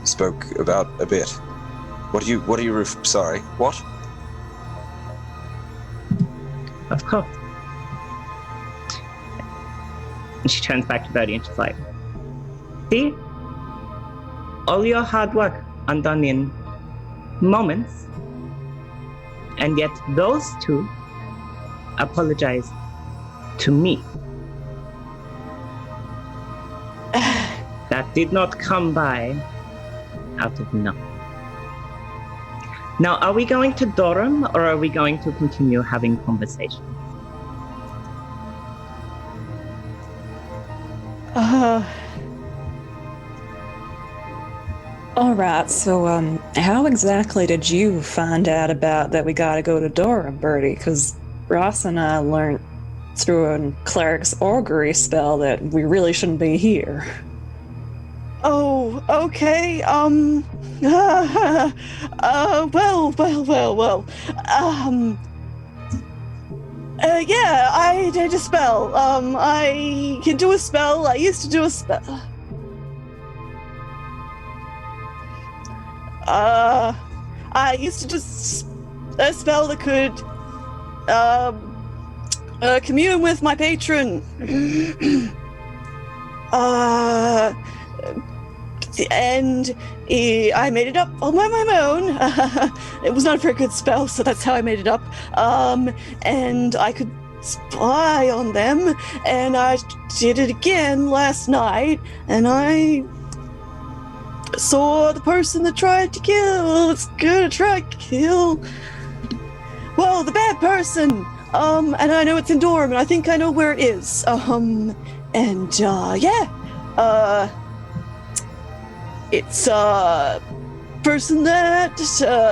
spoke about a bit. What do you sorry, what? Of course. And she turns back to Bertie and she's like, see? All your hard work undone in moments. And yet those two apologize to me. That did not come by out of nothing. Now, are we going to Durham or are we going to continue having conversations? All right, so how exactly did you find out about that we gotta go to Durham, Bertie? Because Ross and I learned through a cleric's augury spell that we really shouldn't be here. Oh, okay. Well. Yeah, I did a spell. I can do a spell. I used to do a spell. I used to do a spell that could, commune with my patron. And I made it up on my own. It was not a very good spell, so that's how I made it up. And I could spy on them, and I did it again last night, and I saw the person that tried to kill. It's gonna try to kill. Well, the bad person. And I know it's in Durham, and I think I know where it is. It's a person that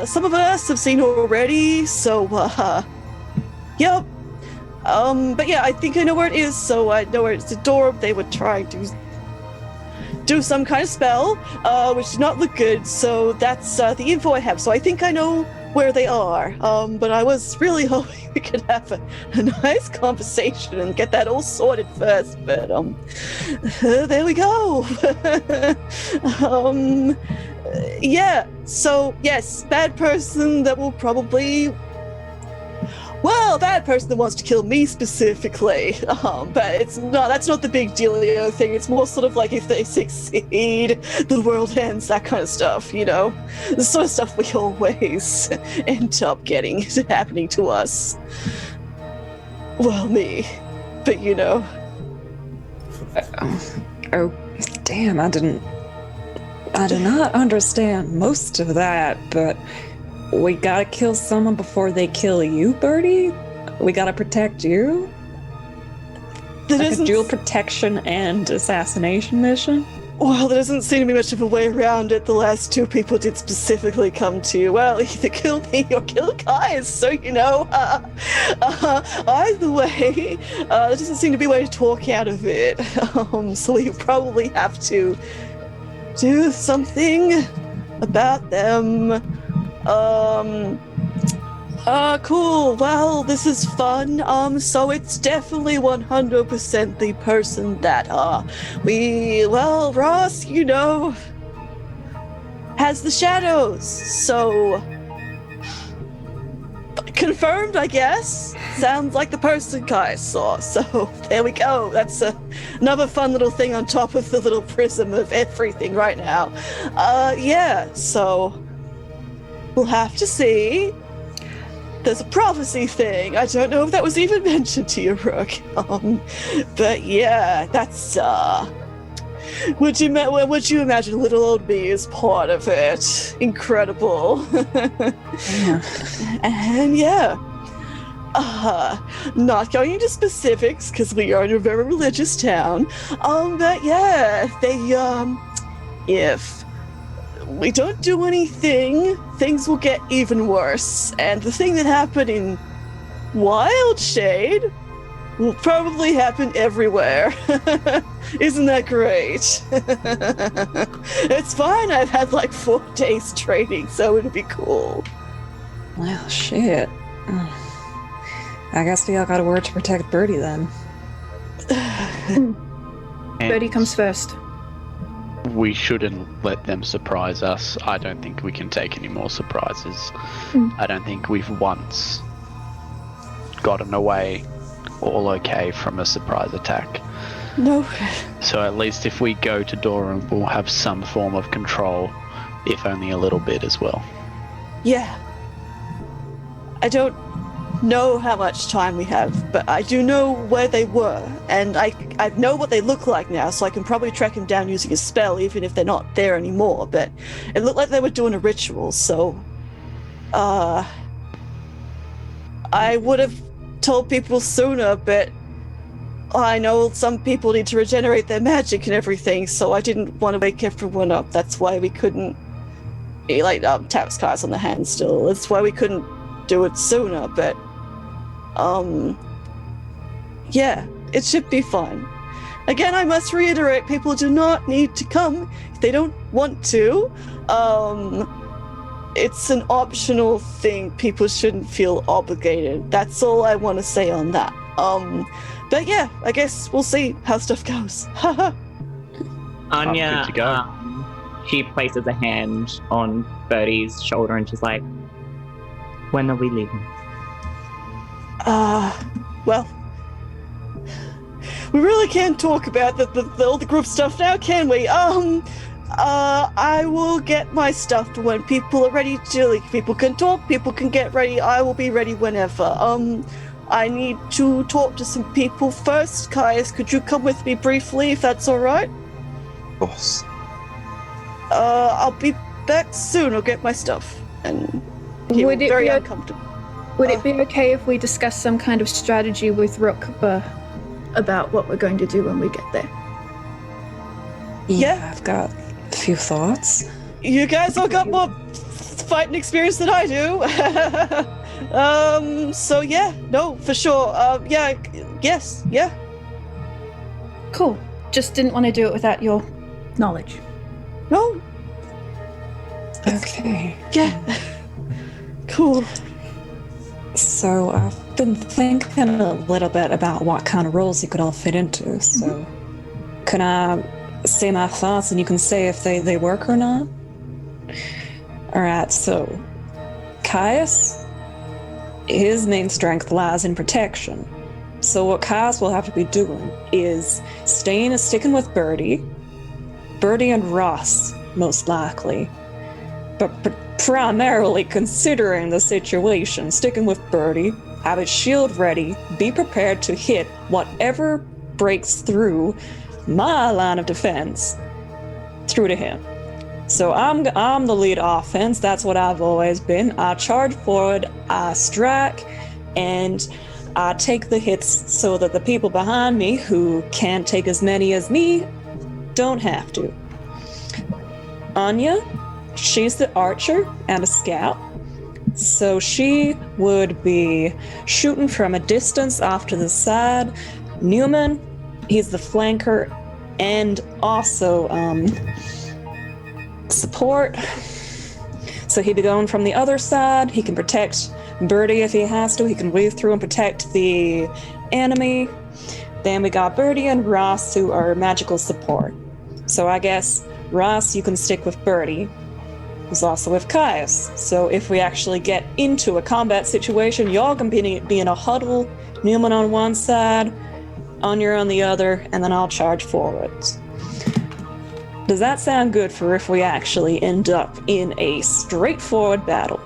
some of us have seen already, so, yep. But yeah, I think I know where it is, so I know where it's in Durham. They would try to do some kind of spell, which did not look good, so that's the info I have. So I think I know where they are, but I was really hoping we could have a nice conversation and get that all sorted first, but there we go. Yeah, so yes, bad person that will probably, well, bad person that wants to kill me specifically, but that's not the big dealio thing. It's more sort of like if they succeed, the world ends, that kind of stuff, you know? The sort of stuff we always end up getting happening to us. Well, me, but you know. Oh, damn, I did not understand most of that, but we gotta kill someone before they kill you, Bertie? We gotta protect you? Like a dual protection and assassination mission? Well, there doesn't seem to be much of a way around it. The last two people did specifically come to, well, either kill me or kill Caius, so you know. Either way, there doesn't seem to be a way to talk out of it. So we probably have to do something about them. Cool. Well, this is fun. So it's definitely 100% the person that, Ross, you know, has the shadows. So, confirmed, I guess. Sounds like the person Kai saw. So, there we go. That's another fun little thing on top of the little prism of everything right now. Yeah, so we'll have to see. There's a prophecy thing. I don't know if that was even mentioned to you, Rook. But yeah, that's Would you imagine little old me as part of it? Incredible. Yeah. And yeah. Not going into specifics because we are in a very religious town. But yeah, if we don't do anything, things will get even worse. And the thing that happened in Wild Shade will probably happen everywhere. Isn't that great? It's fine, I've had like 4 days training, so it'll be cool. Well, shit. I guess we all got a word to protect Birdie then. And Birdie comes first. we shouldn't let them surprise us. I don't think we can take any more surprises. I don't think we've once gotten away all okay from a surprise attack. No. So at least if we go to Doran, we'll have some form of control, if only a little bit as well. Yeah. I don't know how much time we have, but I do know where they were, and I know what they look like now, so I can probably track them down using a spell, even if they're not there anymore. But it looked like they were doing a ritual, so I would have told people sooner, but I know some people need to regenerate their magic and everything, so I didn't want to wake everyone up. That's why we couldn't taps cards on the hand still. That's why we couldn't do it sooner, but yeah, it should be fine. Again, I must reiterate, people do not need to come if they don't want to. It's an optional thing. People shouldn't feel obligated. That's all I want to say on that. But yeah, I guess we'll see how stuff goes. Anya, good to go. She places a hand on Birdie's shoulder and she's like, when are we leaving? Well, we really can't talk about all the group stuff now, can we? I will get my stuff for when people are ready to, like, people can talk, people can get ready. I will be ready whenever. I need to talk to some people first. Caius, could you come with me briefly, if that's all right? Of course. I'll be back soon. I'll get my stuff. And he Would was it very be o- uncomfortable. Would it be okay if we discuss some kind of strategy with Rookba about what we're going to do when we get there? Yeah. I've got a few thoughts. You guys all got more fighting experience than I do. So yeah, no, for sure. Yes, yeah. Cool. Just didn't want to do it without your knowledge. No, Okay. yeah. Cool. So I've been thinking a little bit about what kind of roles you could all fit into. So can I say my thoughts and you can say if they work or not? Alright, so Caius, his main strength lies in protection. So what Caius will have to be doing is sticking with Birdie and Ross, most likely. But primarily considering the situation, sticking with Birdie, have his shield ready, be prepared to hit whatever breaks through my line of defense through to him. So I'm the lead offense. That's what I've always been. I charge forward, I strike, and I take the hits so that the people behind me who can't take as many as me don't have to. Anya, she's the archer and a scout. So she would be shooting from a distance off to the side. Neumann, he's the flanker and also support. So he'd be going from the other side. He can protect Birdie if he has to. He can weave through and protect the enemy. Then we got Birdie and Ross, who are magical support. So I guess, Ross, you can stick with Birdie, who's also with Caius. So if we actually get into a combat situation, y'all can be in a huddle, Neumann on one side, Anya on the other, and then I'll charge forwards. Does that sound good for if we actually end up in a straightforward battle?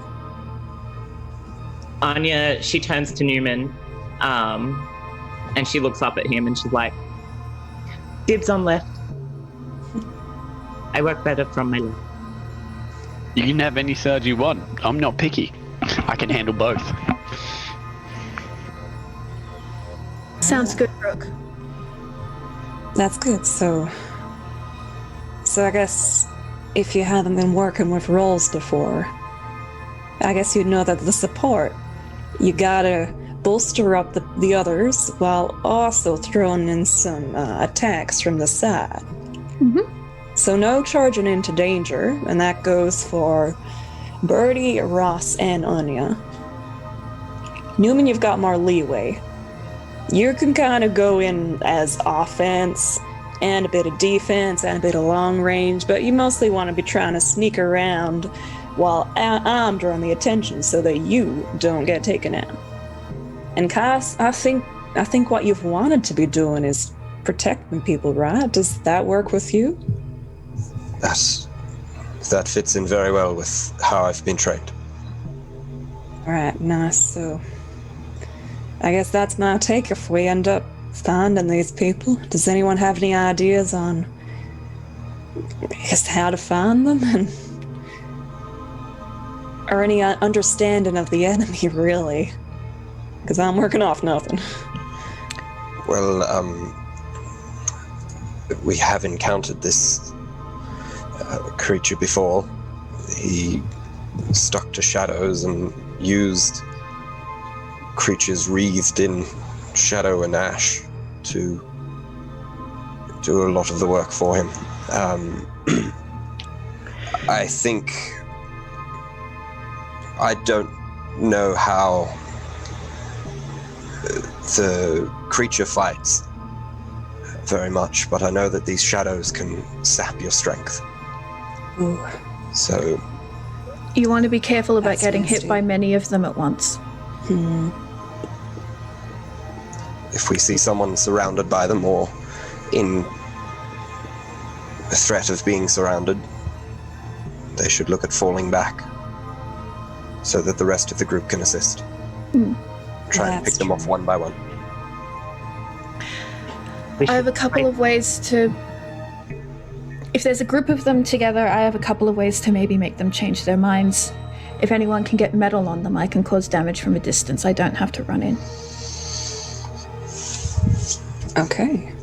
Anya, she turns to Neumann, and she looks up at him and she's like, dibs on left. I work better from my left. You can have any side you want. I'm not picky. I can handle both. Sounds good, Brooke. That's good. So I guess if you haven't been working with roles before, I guess you'd know that the support, you gotta bolster up the others while also throwing in some attacks from the side. So no charging into danger, and that goes for Birdie, Ross, and Anya. Neumann, you've got more leeway. You can kind of go in as offense and a bit of defense and a bit of long range, but you mostly want to be trying to sneak around while I'm drawing the attention so that you don't get taken out. And Cass, I think what you've wanted to be doing is protecting people, right? Does that work with you? That fits in very well with how I've been trained. All right, nice. So I guess that's my take if we end up finding these people. Does anyone have any ideas on, I guess, how to find them? Or any understanding of the enemy, really? Because I'm working off nothing. Well, we have encountered this creature before. He stuck to shadows and used creatures wreathed in shadow and ash to do a lot of the work for him. I think I don't know how the creature fights very much, but I know that these shadows can sap your strength. Ooh. So You want to be careful about That's getting hit nasty. by many of them at once. if we see someone surrounded by them or in a threat of being surrounded, they should look at falling back so that the rest of the group can assist. Try and pick them off one by one. I have a couple of ways to... If there's a group of them together, I have a couple of ways to maybe make them change their minds. If anyone can get metal on them, I can cause damage from a distance. I don't have to run in. Okay.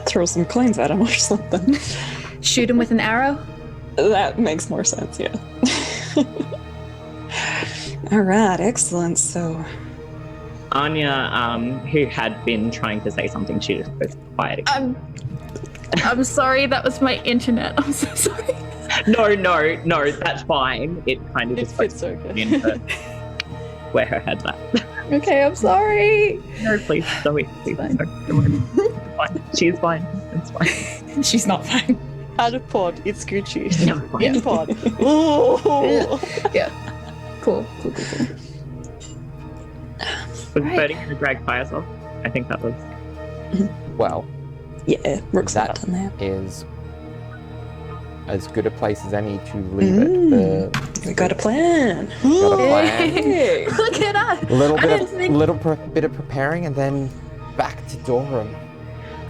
Throw some coins at him or something. Shoot him with an arrow? That makes more sense, yeah. All right, excellent. So, Anya, who had been trying to say something, she just goes quiet again. I'm sorry, that was my internet. I'm so sorry. No, that's fine. It kind of It just fits okay. into where her head's at. Okay, I'm sorry. No, please, Zoe, please. Fine. Don't worry. It's fine. She's fine. It's fine. She's not fine. Out of pod, it's Gucci. No, fine. In pod. Ooh. Yeah. Cool. Was Right. Birdie going to drag by herself? I think that was... Well, yeah, Rook's that not done that. is as good a place as any to leave it. We got a plan. Got a plan. Hey. Look at us. A little I bit didn't of think- bit of preparing, and then back to Durham.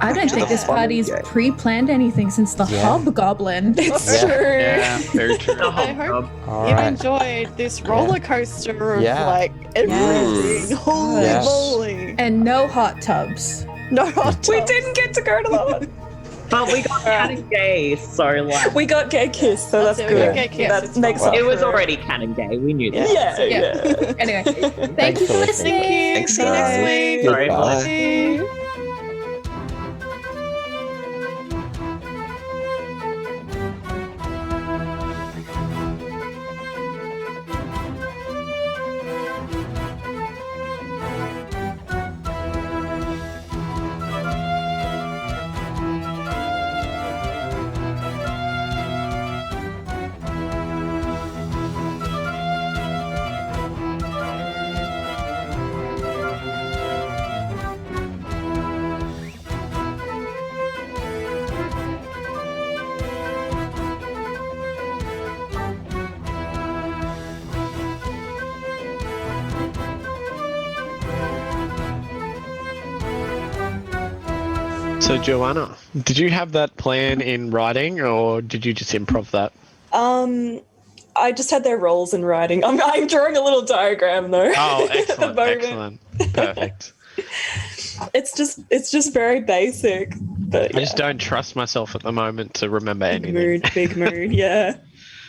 I don't think this party's pre-planned anything since the Yeah. hobgoblin. It's Yeah. true. Yeah, very true. I hope All you've right. enjoyed this roller coaster of Yeah. like everything. Yes. Holy Yes. moly. And no hot tubs. No hot We tubs. didn't get to go to that. But we got canon gay, so like... We got gay kiss, so that's, That's it, we good. got gay kiss, That it's makes fine. up It was for already canon gay, we knew that. Yeah, Yeah. yeah. Anyway, thank Thanks you for for listening. listening. Thanks, See you next guys. week. Sorry, Goodbye. Bye. So, Joanna, did you have that plan in writing, or did you just improv that? I just had their roles in writing. I'm drawing a little diagram though. Oh, at the excellent, moment. excellent, perfect. It's just very basic. But I just don't trust myself at the moment to remember anything. Big mood, yeah.